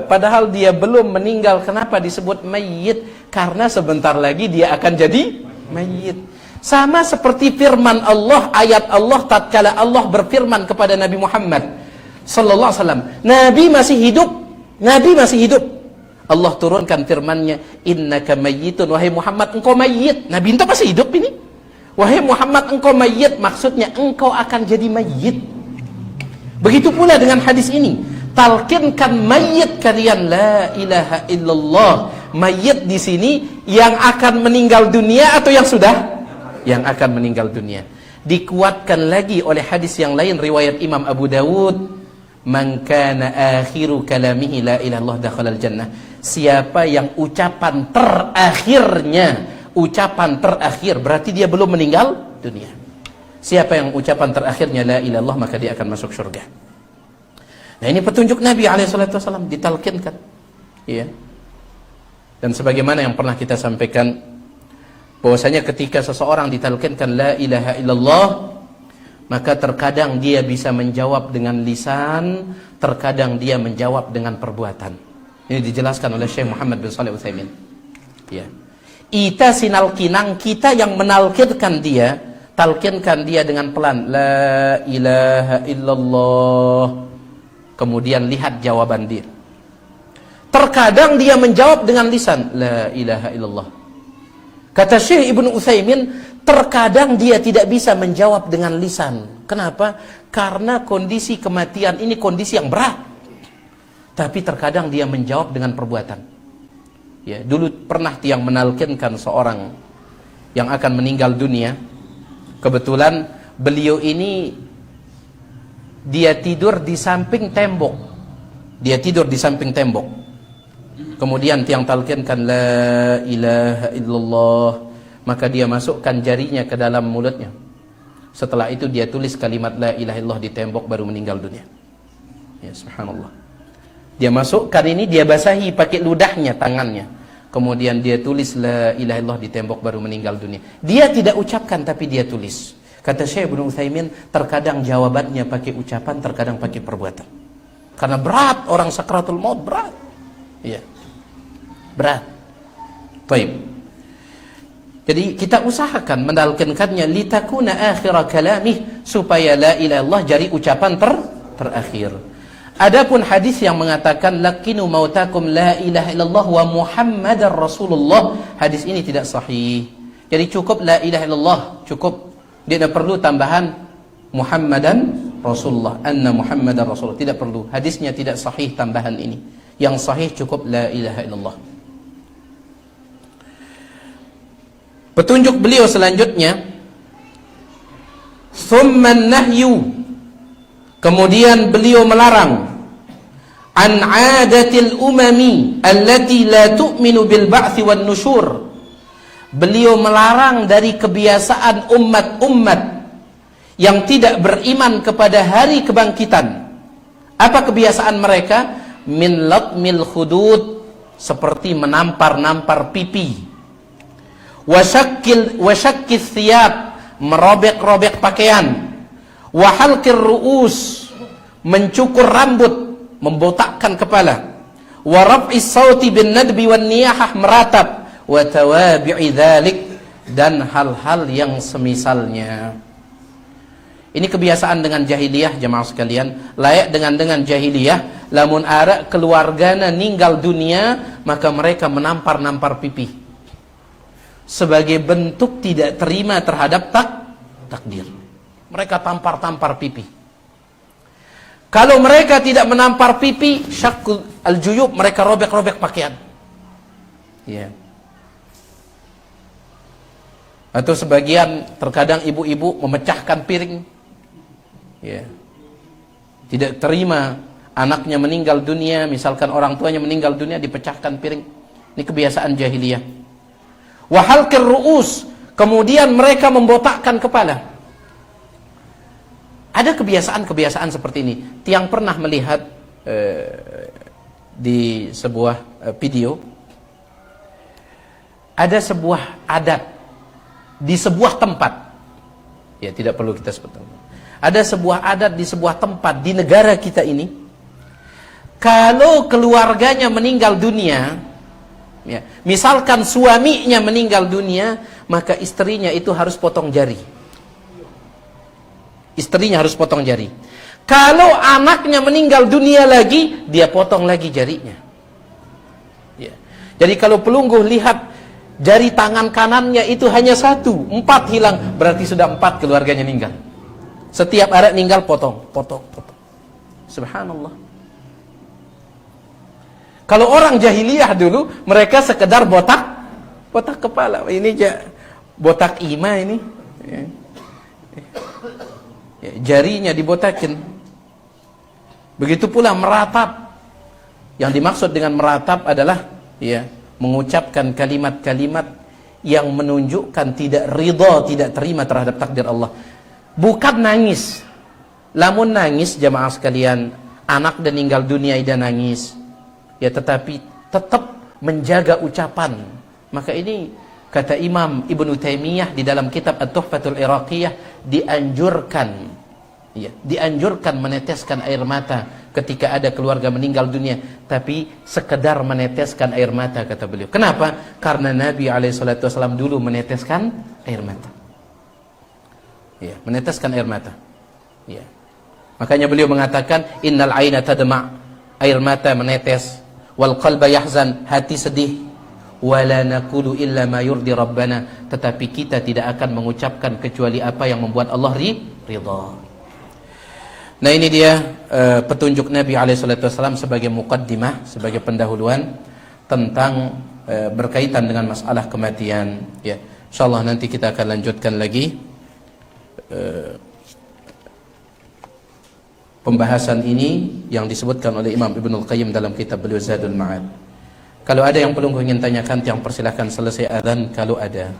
Padahal dia belum meninggal, kenapa disebut mayit? Karena sebentar lagi dia akan jadi mayit. Sama seperti firman Allah, ayat Allah tatkala Allah berfirman kepada Nabi Muhammad sallallahu alaihi wasallam, Nabi masih hidup. Nabi masih hidup. Allah turunkan firman-Nya, "Innaka mayyitun", wahai Muhammad engkau mayit. Nabi itu masih hidup ini. Wahai Muhammad engkau mayit, maksudnya engkau akan jadi mayit. Begitu pula dengan hadis ini. Talkinkan mayit kalian la ilaha illallah. Mayit di sini yang akan meninggal dunia atau yang sudah? Yang akan meninggal dunia. Dikuatkan lagi oleh hadis yang lain riwayat Imam Abu Dawud, "Man kana akhiru kalamihi la ilaha illallah dakhalal jannah." Siapa yang ucapan terakhir berarti dia belum meninggal dunia. Siapa yang ucapan terakhirnya la ilaha illallah maka dia akan masuk surga. Nah, ini petunjuk Nabi SAW ditalkinkan. Iya. Dan sebagaimana yang pernah kita sampaikan, bahwasanya ketika seseorang ditalkinkan la ilaha illallah, maka terkadang dia bisa menjawab dengan lisan, terkadang dia menjawab dengan perbuatan. Ini dijelaskan oleh Syekh Muhammad bin Shalih Al-Utsaimin. Ya. Ita sinalkinang, kita yang menalkinkan dia, talkinkan dia dengan pelan, la ilaha illallah. Kemudian lihat jawaban dia. Terkadang dia menjawab dengan lisan, la ilaha illallah. Kata Syekh Ibnu Utsaimin, terkadang dia tidak bisa menjawab dengan lisan. Kenapa? Karena kondisi kematian ini kondisi yang berat. Tapi terkadang dia menjawab dengan perbuatan. Ya, dulu pernah tiang menalkinkan seorang yang akan meninggal dunia. Kebetulan beliau ini dia tidur di samping tembok. Dia tidur di samping tembok. Kemudian tiang talkinkan la ilaha illallah, maka dia masukkan jarinya ke dalam mulutnya. Setelah itu dia tulis kalimat la ilaha illallah di tembok baru meninggal dunia. Ya, subhanallah. Dia masukkan ini, dia basahi pakai ludahnya, tangannya. Kemudian dia tulis la ilaha illallah di tembok baru meninggal dunia. Dia tidak ucapkan tapi dia tulis. Kata Syekh Ibnu Utsaimin, terkadang jawabannya pakai ucapan, terkadang pakai perbuatan. Karena berat orang sakratul maut, berat. Iya. Berat. Baik. Jadi kita usahakan mendalkinkannya litakuna akhir kalamih, supaya la ilaha illallah jadi ucapan terakhir. Adapun hadis yang mengatakan lakinu mautakum la ilaha illallah wa Muhammadar Rasulullah, hadis ini tidak sahih. Jadi cukup la ilaha illallah, cukup. Dia tidak perlu tambahan Muhammadan Rasulullah, anna Muhammadar Rasulullah, tidak perlu. Hadisnya tidak sahih tambahan ini. Yang sahih cukup la ilaha illallah. Petunjuk beliau selanjutnya, thumman nahyu, kemudian beliau melarang an adatil umami allati la tu'minu bil ba'thi wan nusyur. Beliau melarang dari kebiasaan umat-umat yang tidak beriman kepada hari kebangkitan. Apa kebiasaan mereka? Min latmil khudud, seperti menampar-nampar pipi. Wasyakkil thiyab, merobek-robek pakaian. Wa halqir ru'us, mencukur rambut, membotakkan kepala. Wa raf'is sauti bin nadbi wan niyahah, meratap. Wa tawabi'i dzalik, dan hal-hal yang semisalnya. Ini kebiasaan dengan jahiliyah, jemaah sekalian, layak dengan jahiliyah. Lamun ara keluargana ninggal dunia, maka mereka menampar-nampar pipi sebagai bentuk tidak terima terhadap takdir. Mereka tampar-tampar pipi. Kalau mereka tidak menampar pipi, syaqqul al-juyub, mereka robek-robek pakaian. Ya. Atau sebagian terkadang ibu-ibu memecahkan piring. Ya. Tidak terima anaknya meninggal dunia, misalkan orang tuanya meninggal dunia, dipecahkan piring. Ini kebiasaan jahiliyah. Wa halqir ru'us, kemudian mereka membotakkan kepala. Ada kebiasaan-kebiasaan seperti ini. Tiang pernah melihat di sebuah video, ada sebuah adat di sebuah tempat. Ya, tidak perlu kita sebut. Ada sebuah adat di sebuah tempat di negara kita ini. Kalau keluarganya meninggal dunia, ya, misalkan suaminya meninggal dunia, maka istrinya itu harus potong jari. Istrinya harus potong jari. Kalau anaknya meninggal dunia lagi, dia potong lagi jarinya. Ya. Jadi kalau pelungguh lihat jari tangan kanannya itu hanya 1, 4 hilang, berarti sudah 4 keluarganya meninggal. Setiap anak meninggal potong. Subhanallah. Kalau orang jahiliyah dulu, mereka sekedar botak kepala. Ini botak ima ini. Ya. Jarinya dibotakin. Begitu pula meratap. Yang dimaksud dengan meratap adalah ya, mengucapkan kalimat-kalimat yang menunjukkan tidak ridha, tidak terima terhadap takdir Allah. Bukan nangis. Lamun nangis jamaah sekalian, anak dan meninggal dunia dan nangis, ya, tetapi tetap menjaga ucapan. Maka ini kata Imam Ibnu Taimiyah di dalam kitab At-Tuhfatul Iraqiyah, dianjurkan meneteskan air mata ketika ada keluarga meninggal dunia, tapi sekedar meneteskan air mata, kata beliau. Kenapa? Karena Nabi SAW dulu meneteskan air mata. Ya, meneteskan air mata. Ya. Makanya beliau mengatakan, innal aina tadma', air mata menetes, wal qalba yahzan, hati sedih, wala naqulu illa ma yurdi rabbana, tetapi kita tidak akan mengucapkan kecuali apa yang membuat Allah ridha. Nah, ini dia petunjuk Nabi SAW sebagai muqaddimah, sebagai pendahuluan tentang berkaitan dengan masalah kematian. Ya, insyaallah nanti kita akan lanjutkan lagi pembahasan ini yang disebutkan oleh Imam Ibnul Qayyim dalam kitab beliau Zadul Ma'ad. Kalau ada yang pelungguh ingin tanyakan, yang persilahkan selesai azan kalau ada.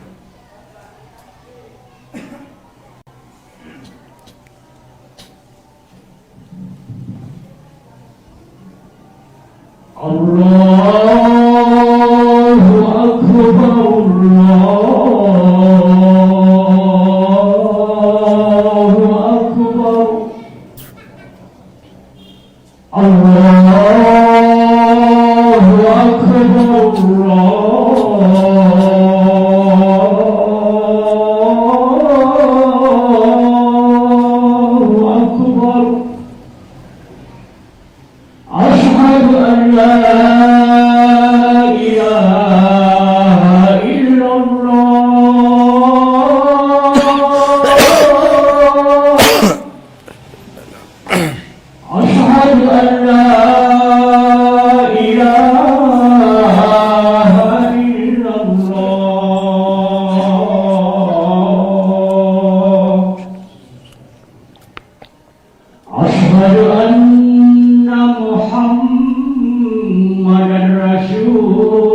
Allahu Akbar, Allahu Akbar. Asyhadu an la ilaha illallah. Asyhadu an la ilaha illallah. Asyhadu anna Muhammadan Rasulullah.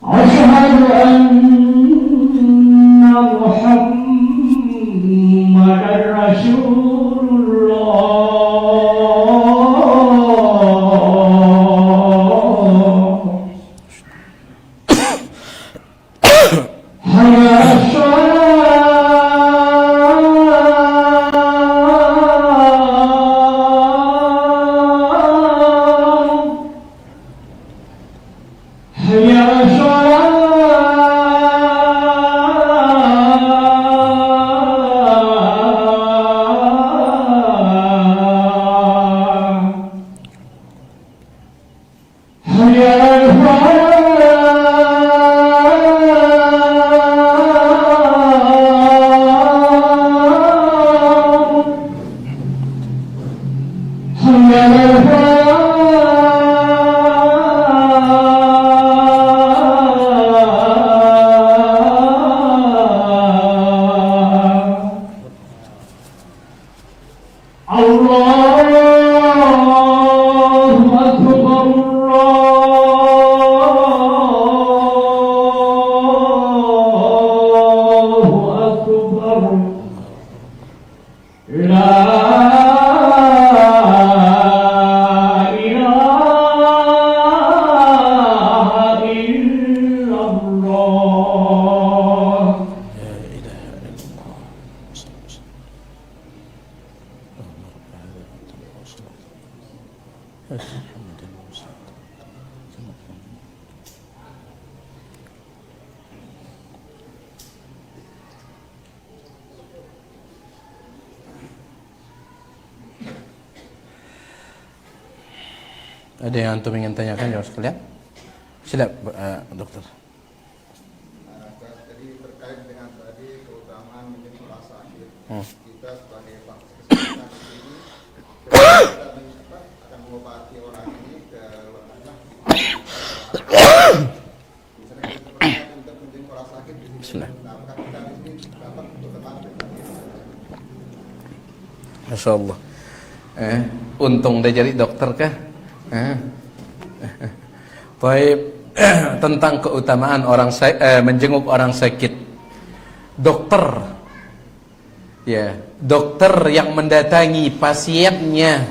Asyhadu anna Muhammadan Rasulullah. Hayya 'alas shalah. Hayya 'alal falah. Hayya 'alal falah. Ada yang antum ingin tanyakan jawab sekalian? Sila, dokter. Jadi terkait dengan tadi keutamaan menjadi orang sakit, kita sebagai bangsa kesehatan ini kita akan mengobati orang ini ke misalnya kita pernah untuk menjadi orang sakit di sini, nah maka kita di sini dapat keutamaan. Masya Allah. Untung dia jadi dokter kah? Baik. Tentang keutamaan orang menjenguk orang sakit. Dokter, ya, dokter yang mendatangi pasiennya,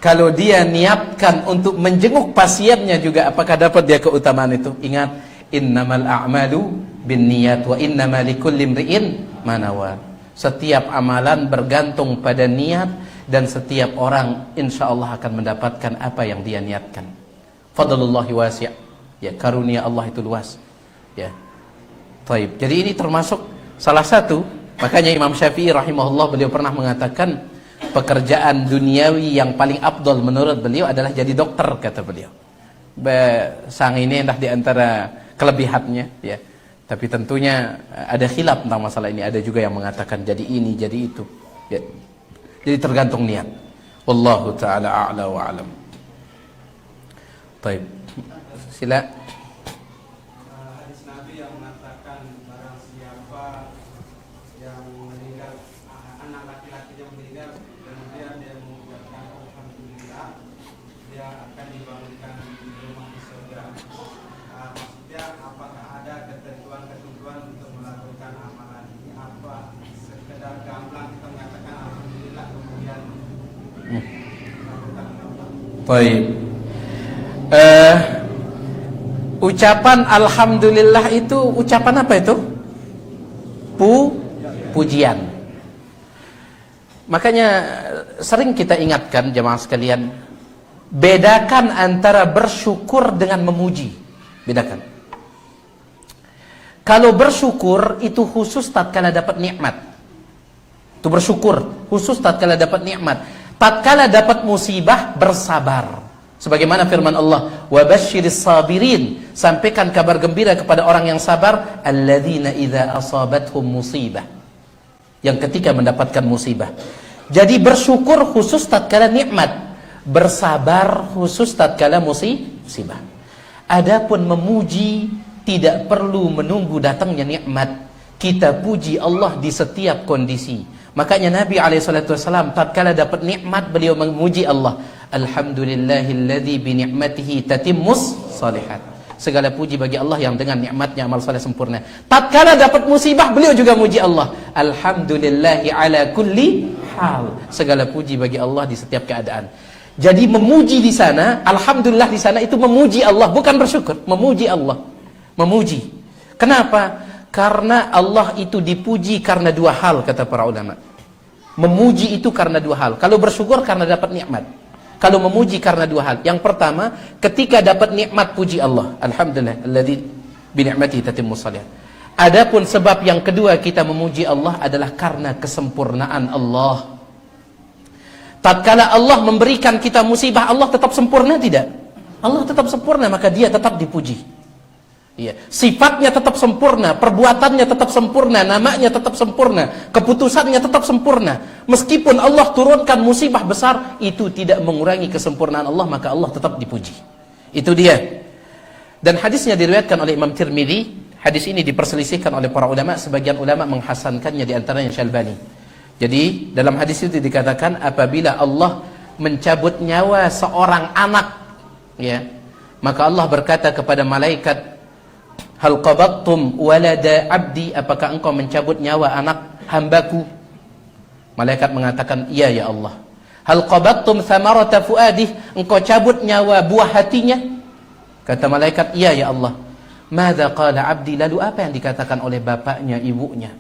kalau dia niatkan untuk menjenguk pasiennya juga, apakah dapat dia keutamaan itu? Ingat, innamal a'malu binniyat wa innamal likulli imri'in ma nawa. Setiap amalan bergantung pada niat, dan setiap orang insyaallah akan mendapatkan apa yang dia niatkan. Fadlullahi wasi', ya, karunia Allah itu luas, ya. Taib. Jadi ini termasuk salah satu, makanya Imam Syafi'i rahimahullah, beliau pernah mengatakan pekerjaan duniawi yang paling afdal menurut beliau adalah jadi dokter, kata beliau. Sang ini entah di antara kelebihannya, ya. Tapi tentunya ada khilaf tentang masalah ini. Ada juga yang mengatakan jadi ini, jadi itu, ya. Jadi tergantung niat. Wallahu taala a'la wa a'lam. Baik, sila. Hadis Nabi yang mengatakan barang siapa yang meninggal, anak laki-lakinya meninggal, kemudian dia mengucapkan alhamdulillah, dia akan dibangunkan di rumah di surga. Maksudnya apakah ada ketentuan-ketentuan untuk melakukan amalan ini? Apa sekedar gamblang kita mengatakan alhamdulillah kemudian melakukan amalan? Baik. Ucapan alhamdulillah itu ucapan apa itu? Pujian. Makanya sering kita ingatkan jemaah sekalian, bedakan antara bersyukur dengan memuji. Bedakan. Kalau bersyukur itu khusus tatkala dapat nikmat. Itu bersyukur khusus tatkala dapat nikmat. Tatkala dapat musibah bersabar. Sebagaimana firman Allah, wa basyiris sabirin, sampaikan kabar gembira kepada orang yang sabar, alladzina idza asabathum musibah, yang ketika mendapatkan musibah. Jadi bersyukur khusus tatkala nikmat, bersabar khusus tatkala musibah. Adapun memuji tidak perlu menunggu datangnya nikmat. Kita puji Allah di setiap kondisi. Makanya Nabi SAW tatkala dapat nikmat beliau memuji Allah. Alhamdulillahilladzi bi ni'matihi tatimmus shalihat. Segala puji bagi Allah yang dengan nikmatnya amal saleh sempurna. Tatkala dapat musibah beliau juga muji Allah. Alhamdulillahi ala kulli hal. Segala puji bagi Allah di setiap keadaan. Jadi memuji di sana, alhamdulillah di sana itu memuji Allah, bukan bersyukur, memuji Allah. Memuji. Kenapa? Karena Allah itu dipuji karena dua hal, kata para ulama. Memuji itu karena dua hal. Kalau bersyukur karena dapat nikmat. Kalau memuji karena dua hal. Yang pertama, ketika dapat nikmat puji Allah. Alhamdulillah, alladzi bi ni'matihi tatimmus shalihat. Adapun sebab yang kedua kita memuji Allah adalah karena kesempurnaan Allah. Tatkala Allah memberikan kita musibah, Allah tetap sempurna tidak? Allah tetap sempurna, maka dia tetap dipuji. Ya, sifatnya tetap sempurna, perbuatannya tetap sempurna, namanya tetap sempurna, keputusannya tetap sempurna. Meskipun Allah turunkan musibah besar, itu tidak mengurangi kesempurnaan Allah, maka Allah tetap dipuji. Itu dia. Dan hadisnya diriwayatkan oleh Imam Tirmidzi. Hadis ini diperselisihkan oleh para ulama, sebagian ulama menghasankannya, di antaranya Syalbani. Jadi dalam hadis itu dikatakan apabila Allah mencabut nyawa seorang anak, ya, maka Allah berkata kepada malaikat, hal qabattum walada abdi, apakah engkau mencabut nyawa anak hambaku? Malaikat mengatakan, iya ya Allah. Hal qabattum thamarata fuadih, engkau cabut nyawa buah hatinya? Kata malaikat, iya ya Allah. Madza qala abdi, lalu apa yang dikatakan oleh bapaknya, ibunya?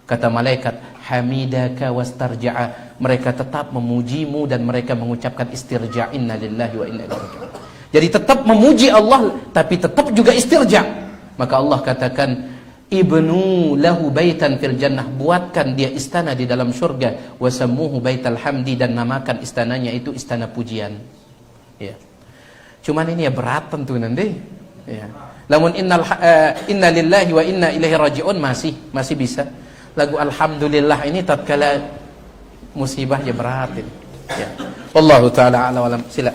Kata malaikat, hamidaka wastarja'a, mereka tetap memujimu dan mereka mengucapkan istirja', inna lillahi wa inna ilaihi raji'un. Jadi tetap memuji Allah, tapi tetap juga istirja'. Maka Allah katakan, ibnu lahu baitan fil jannah, buatkan dia istana di dalam surga, wasammuhu baital hamdi, dan namakan istananya itu istana pujian. Ya. Cuman ini ya berat tentu nanti. Ya. Namun inna lillahi wa inna ilaihi rajiun masih bisa. Lagu alhamdulillah ini tatkala musibah ya berat ini. Ya. Wallahu taala a'lam wa alam. Sila.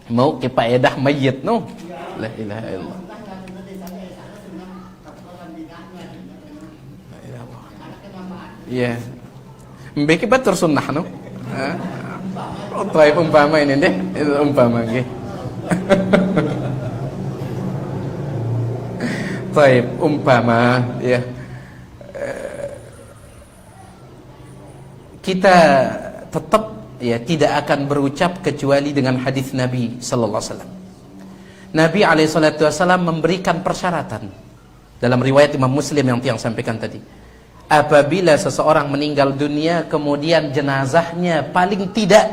Mau ke faedah mayit no. La ilaha illallah. Ya. Mbeki batur sunnah no. Oh, try umpama ini deh. Itu umpama nggih. Taib umpama ya. Kita tetap ya tidak akan berucap kecuali dengan hadis Nabi sallallahu alaihi wasallam. Nabi alaihi salatu wasallam memberikan persyaratan dalam riwayat Imam Muslim yang tiang sampaikan tadi. Apabila seseorang meninggal dunia kemudian jenazahnya paling tidak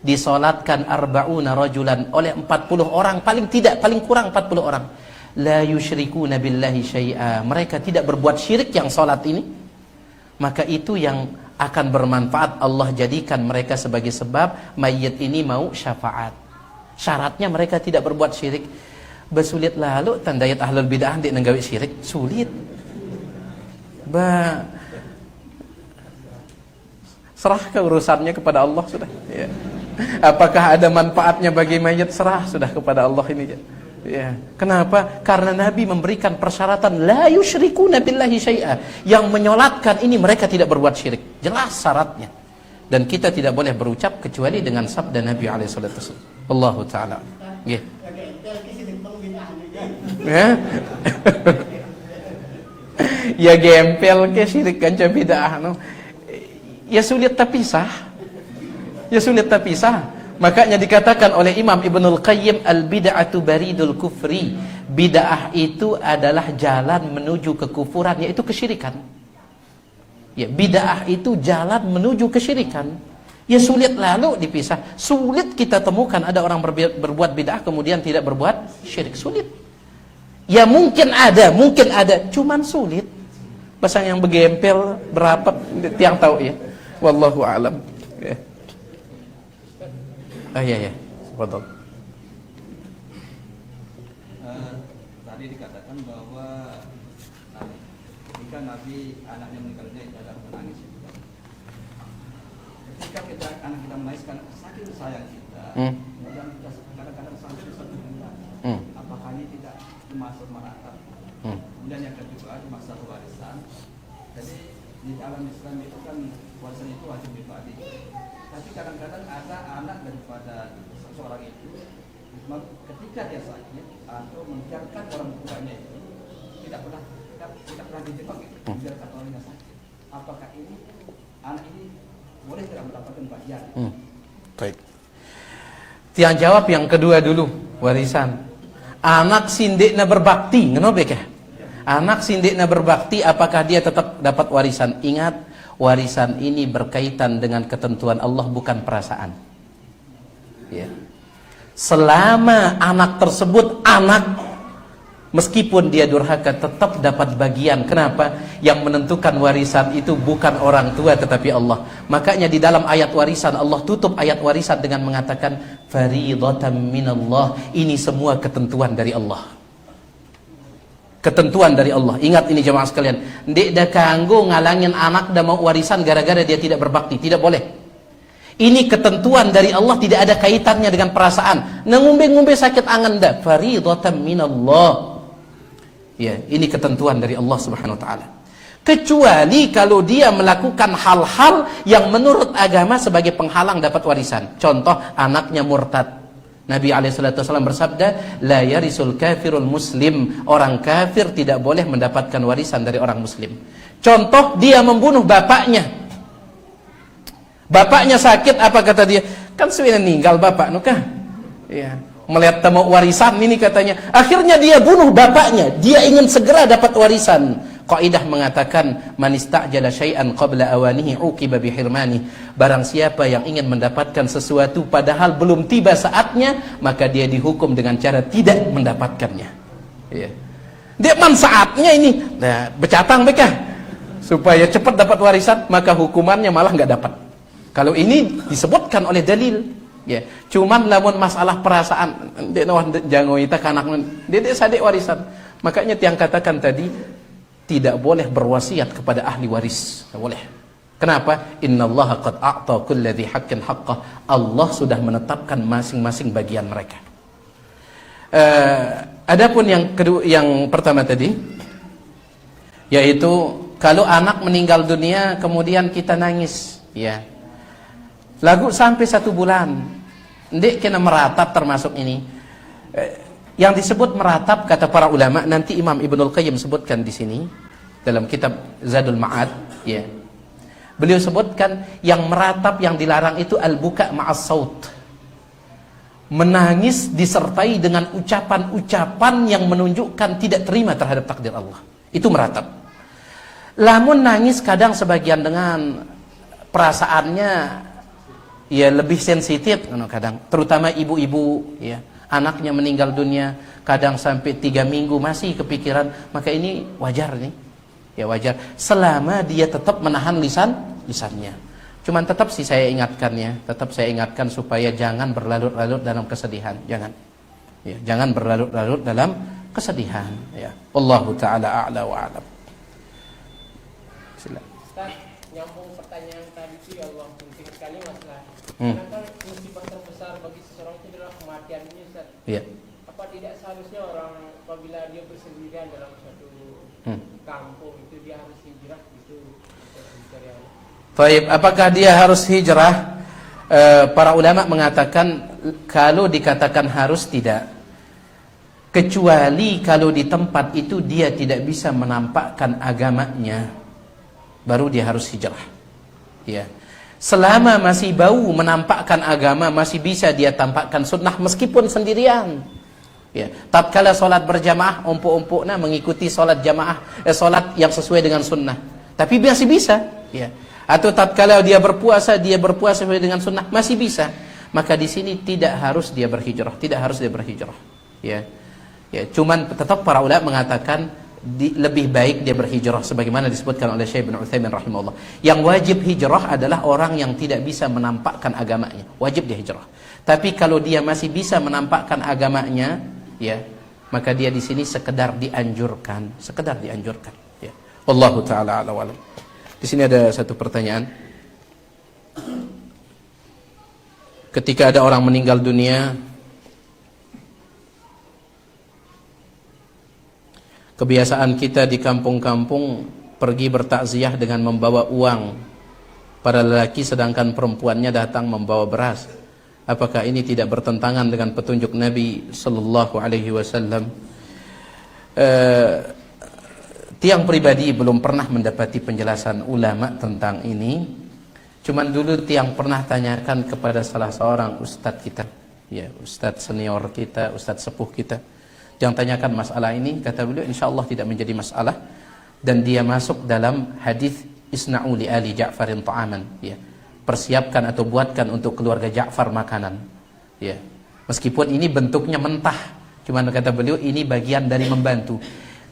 disolatkan arba'una rajulan oleh 40 orang, paling tidak, paling kurang 40 orang. La yusyrikuna billahi syai'a. Mereka tidak berbuat syirik yang solat ini. Maka itu yang akan bermanfaat. Allah jadikan mereka sebagai sebab mayit ini mau syafaat. Syaratnya mereka tidak berbuat syirik. Bersulit lalu tandayat ahlul bid'ah di nenggawi syirik. Sulit. Serah ke urusannya kepada Allah sudah. Ya. Apakah ada manfaatnya bagi mayit? Serah sudah kepada Allah ini. Ya. Kenapa? Karena Nabi memberikan persyaratan la yusyrikuna billahi syai'a. Yang menyolatkan ini mereka tidak berbuat syirik. Jelas syaratnya. Dan kita tidak boleh berucap kecuali dengan sabda Nabi alaihi salatu wasallam. Allahu taala. Nggih. Ya. Ya gempel ke syirik kanca bid'ah no. Ya sulit terpisah. Ya sulit terpisah. Makanya dikatakan oleh Imam Ibnul Qayyim, al-bid'atu baridul kufri. Bid'ah itu adalah jalan menuju kekufuran, yaitu kesyirikan. Ya, bid'ah itu jalan menuju kesyirikan. Ya sulit lalu dipisah. Sulit kita temukan ada orang berbuat bid'ah kemudian tidak berbuat syirik. Sulit. Ya mungkin ada, cuman sulit. Pasang yang begempel berapa tiang tahu ya. Wallahu a'lam. Ya. Ya. Betul. Tadi dikatakan bahwa ketika Nabi anaknya meninggal dunia tidak menangis. Ketika anak kita menangis karena saking sayang kita, kemudian kita kadang-kadang sampai di suatu bulan. Apakah ini tidak termasuk merata? Kemudian yang kedua di masalah warisan. Jadi di alam Islam itu kan warisan itu wajib dibagi. Tapi kadang-kadang ada anak daripada seseorang itu ketika dia sakit atau membiarkan orang tuanya itu tidak pernah dijebak itu, membiarkan orangnya sakit. Apakah ini anak ini boleh tidak mendapatkan bagian? Baik. Tiang jawab yang kedua dulu, warisan. Anak sindikna berbakti, kenapa ya? Anak sindikna berbakti, apakah dia tetap dapat warisan? Ingat, warisan ini berkaitan dengan ketentuan Allah, bukan perasaan. Ya. Selama anak tersebut anak, meskipun dia durhaka tetap dapat bagian. Kenapa? Yang menentukan warisan itu bukan orang tua tetapi Allah. Makanya di dalam ayat warisan Allah tutup ayat warisan dengan mengatakan faridatan minallah. Ini semua ketentuan dari Allah. Ketentuan dari Allah. Ingat ini jemaah sekalian. Ndik da kanggo ngalangin anak da mau warisan gara-gara dia tidak berbakti. Tidak boleh. Ini ketentuan dari Allah, tidak ada kaitannya dengan perasaan. Ngumbe-ngumbe sakit angan da. Faridatan minallah. Ya, ini ketentuan dari Allah Subhanahu wa taala. Kecuali kalau dia melakukan hal-hal yang menurut agama sebagai penghalang dapat warisan. Contoh, anaknya murtad. Nabi SAW bersabda, la yarisul kafirul muslim. Orang kafir tidak boleh mendapatkan warisan dari orang muslim. Contoh, dia membunuh bapaknya. Bapaknya sakit, apa kata dia? Kan sudah meninggal bapak, nukah? Ya, melihat tamu warisan ini katanya. Akhirnya dia bunuh bapaknya. Dia ingin segera dapat warisan. Kaidah mengatakan man istajala syai'an qabla awanihi uqiba bihirmani. Barang siapa yang ingin mendapatkan sesuatu padahal belum tiba saatnya, maka dia dihukum dengan cara tidak mendapatkannya. Ya. Dia man saatnya ini. Nah, becatang mereka supaya cepat dapat warisan, maka hukumannya malah nggak dapat. Kalau ini disebutkan oleh dalil. Ya, cuman lamun masalah perasaan dia jangoita kanak dia sadek warisan. Makanya tiang katakan tadi tidak boleh berwasiat kepada ahli waris. Tidak boleh. Kenapa? Innallaha qad a'ta kulli dzi haqqin haqqah. Allah sudah menetapkan masing-masing bagian mereka. Adapun yang kedua, yang pertama tadi, yaitu kalau anak meninggal dunia kemudian kita nangis, ya. Lagu sampai 1 bulan, ndek kena meratap termasuk ini. Yang disebut meratap kata para ulama, nanti Imam Ibnul Qayyim sebutkan di sini dalam kitab Zadul Ma'ad, ya. Beliau sebutkan yang meratap yang dilarang itu al-buka ma'as saut. Menangis disertai dengan ucapan-ucapan yang menunjukkan tidak terima terhadap takdir Allah. Itu meratap. Lamun nangis kadang sebagian dengan perasaannya ya lebih sensitif kadang, terutama ibu-ibu, ya. Anaknya meninggal dunia, kadang sampai 3 minggu masih kepikiran, maka ini wajar nih, ya wajar. Selama dia tetap menahan lisannya. Cuman tetap sih saya ingatkan ya, tetap saya ingatkan supaya jangan berlarut-larut dalam kesedihan, jangan. Ya, jangan berlarut-larut dalam kesedihan. Ya, Allahu taala a'la wa a'lam. Silakan. Ustaz, nyambung pertanyaan tadi itu ya Allah, penting sekali masalah. Karena musibah terbesar bagi seseorang itu adalah kematian ini, Ustaz. Iya. Apa tidak seharusnya orang apabila dia bersendirian dalam suatu kampung itu dia harus hijrah gitu untuk mencari Allah? Baik, apakah dia harus hijrah? Para ulama mengatakan kalau dikatakan harus tidak. Kecuali kalau di tempat itu dia tidak bisa menampakkan agamanya, baru dia harus hijrah. Ya. Selama masih bau menampakkan agama, masih bisa dia tampakkan sunnah meskipun sendirian. Ya, tatkala solat berjamaah, ompok-ompoknya mengikuti solat jamaah, solat yang sesuai dengan sunnah. Tapi masih bisa, ya. Atau tatkala dia berpuasa sesuai dengan sunnah, masih bisa. Maka di sini tidak harus dia berhijrah, tidak harus dia berhijrah. Ya, ya. Cuman tetap para ulama mengatakan lebih baik dia berhijrah sebagaimana disebutkan oleh Syekh bin Utsaimin rahimahullah. Yang wajib hijrah adalah orang yang tidak bisa menampakkan agamanya, wajib dia hijrah. Tapi kalau dia masih bisa menampakkan agamanya, ya, maka dia di sini sekedar dianjurkan, ya. Wallahu taala a'lam wa a'lam. Di sini ada satu pertanyaan. Ketika ada orang meninggal dunia, kebiasaan kita di kampung-kampung pergi bertakziah dengan membawa uang para lelaki, sedangkan perempuannya datang membawa beras. Apakah ini tidak bertentangan dengan petunjuk Nabi sallallahu alaihi wasallam? Tiang pribadi belum pernah mendapati penjelasan ulama tentang ini. Cuman dulu tiang pernah tanyakan kepada salah seorang ustadz kita, ya, ustadz senior kita, ustadz sepuh kita, yang tanyakan masalah ini. Kata beliau, insyaallah tidak menjadi masalah, dan dia masuk dalam hadis isna'u li ali Ja'farin ta'aman, ya, persiapkan atau buatkan untuk keluarga Ja'far makanan, ya, meskipun ini bentuknya mentah, cuman kata beliau ini bagian dari membantu.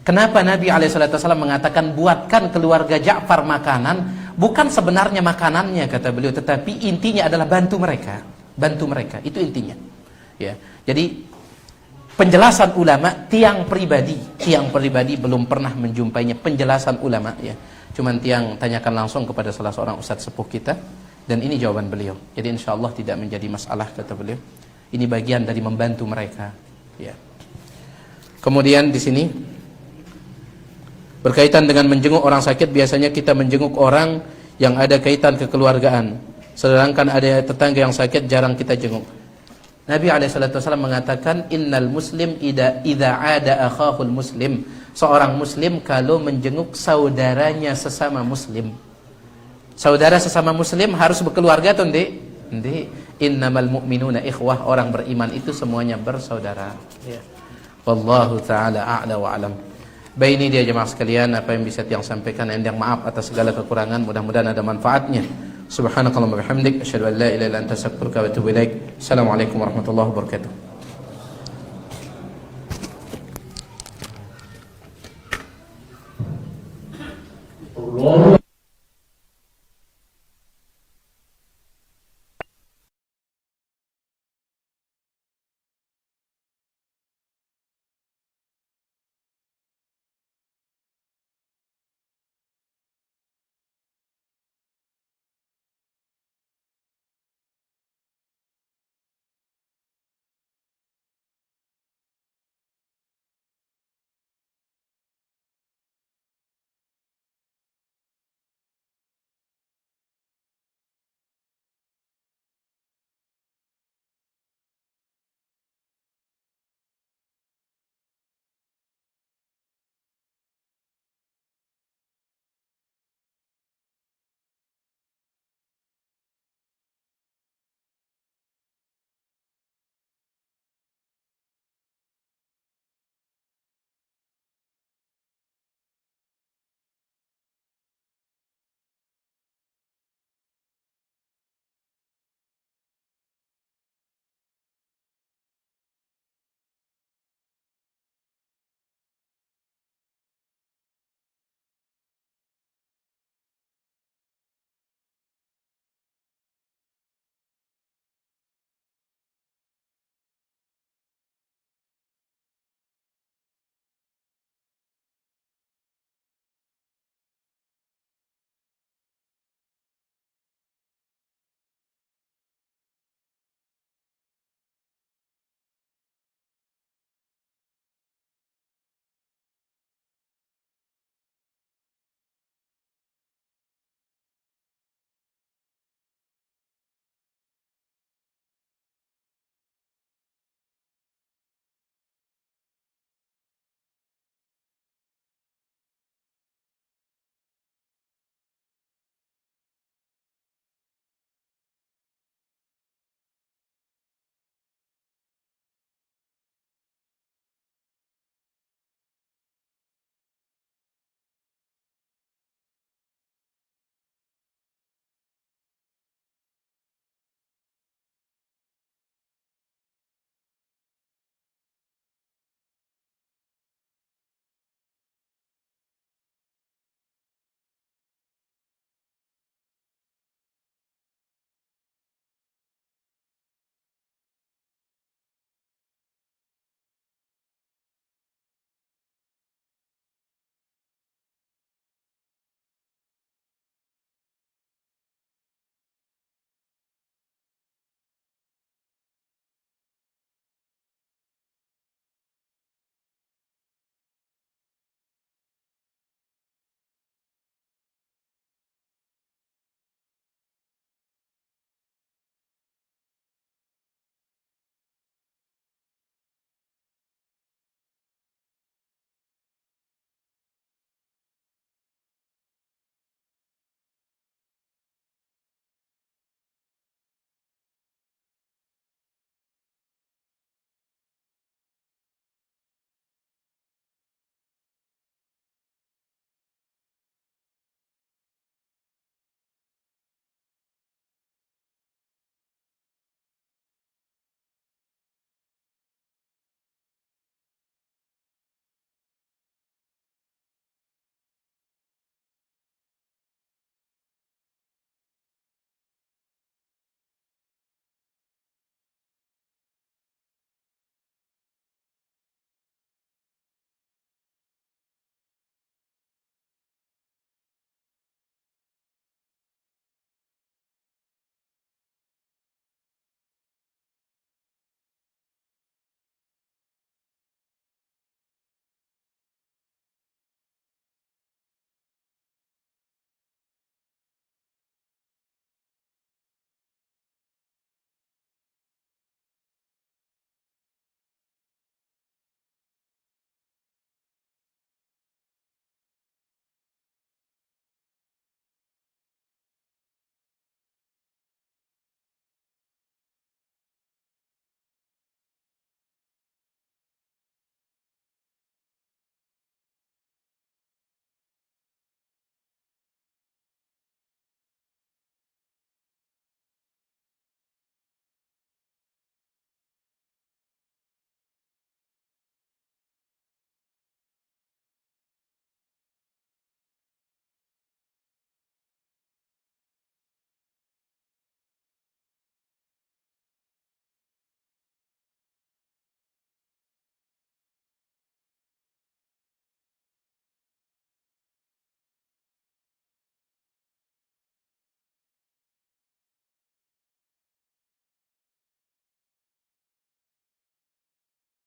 Kenapa Nabi SAW mengatakan buatkan keluarga Ja'far makanan? Bukan sebenarnya makanannya kata beliau, tetapi intinya adalah bantu mereka, itu intinya, ya. Jadi penjelasan ulama, tiang pribadi belum pernah menjumpainya penjelasan ulama, ya. Cuman tiang tanyakan langsung kepada salah seorang ustadz sepuh kita, dan ini jawaban beliau. Jadi insyaallah tidak menjadi masalah kata beliau. Ini bagian dari membantu mereka, ya. Kemudian di sini berkaitan dengan menjenguk orang sakit, biasanya kita menjenguk orang yang ada kaitan kekeluargaan, sedangkan ada tetangga yang sakit jarang kita jenguk. Nabi SAW mengatakan innal muslim idza ada akhahul muslim, seorang muslim kalau menjenguk saudaranya sesama muslim. Saudara sesama muslim harus berkeluarga atau enggak? Enggak. Innamal mu'minuna ikhwah, orang beriman itu semuanya bersaudara. Ya. Wallahu taala a'la wa alam. Baik, ini dia jemaah sekalian apa yang bisa tiang sampaikan. Yang maaf atas segala kekurangan, mudah-mudahan ada manfaatnya. Subhanakallahumma bihamdik, asyhadu an la ilaha illa anta astaghfiruka wa atubu ilaik. Assalamualaikum warahmatullahi wabarakatuh. Allah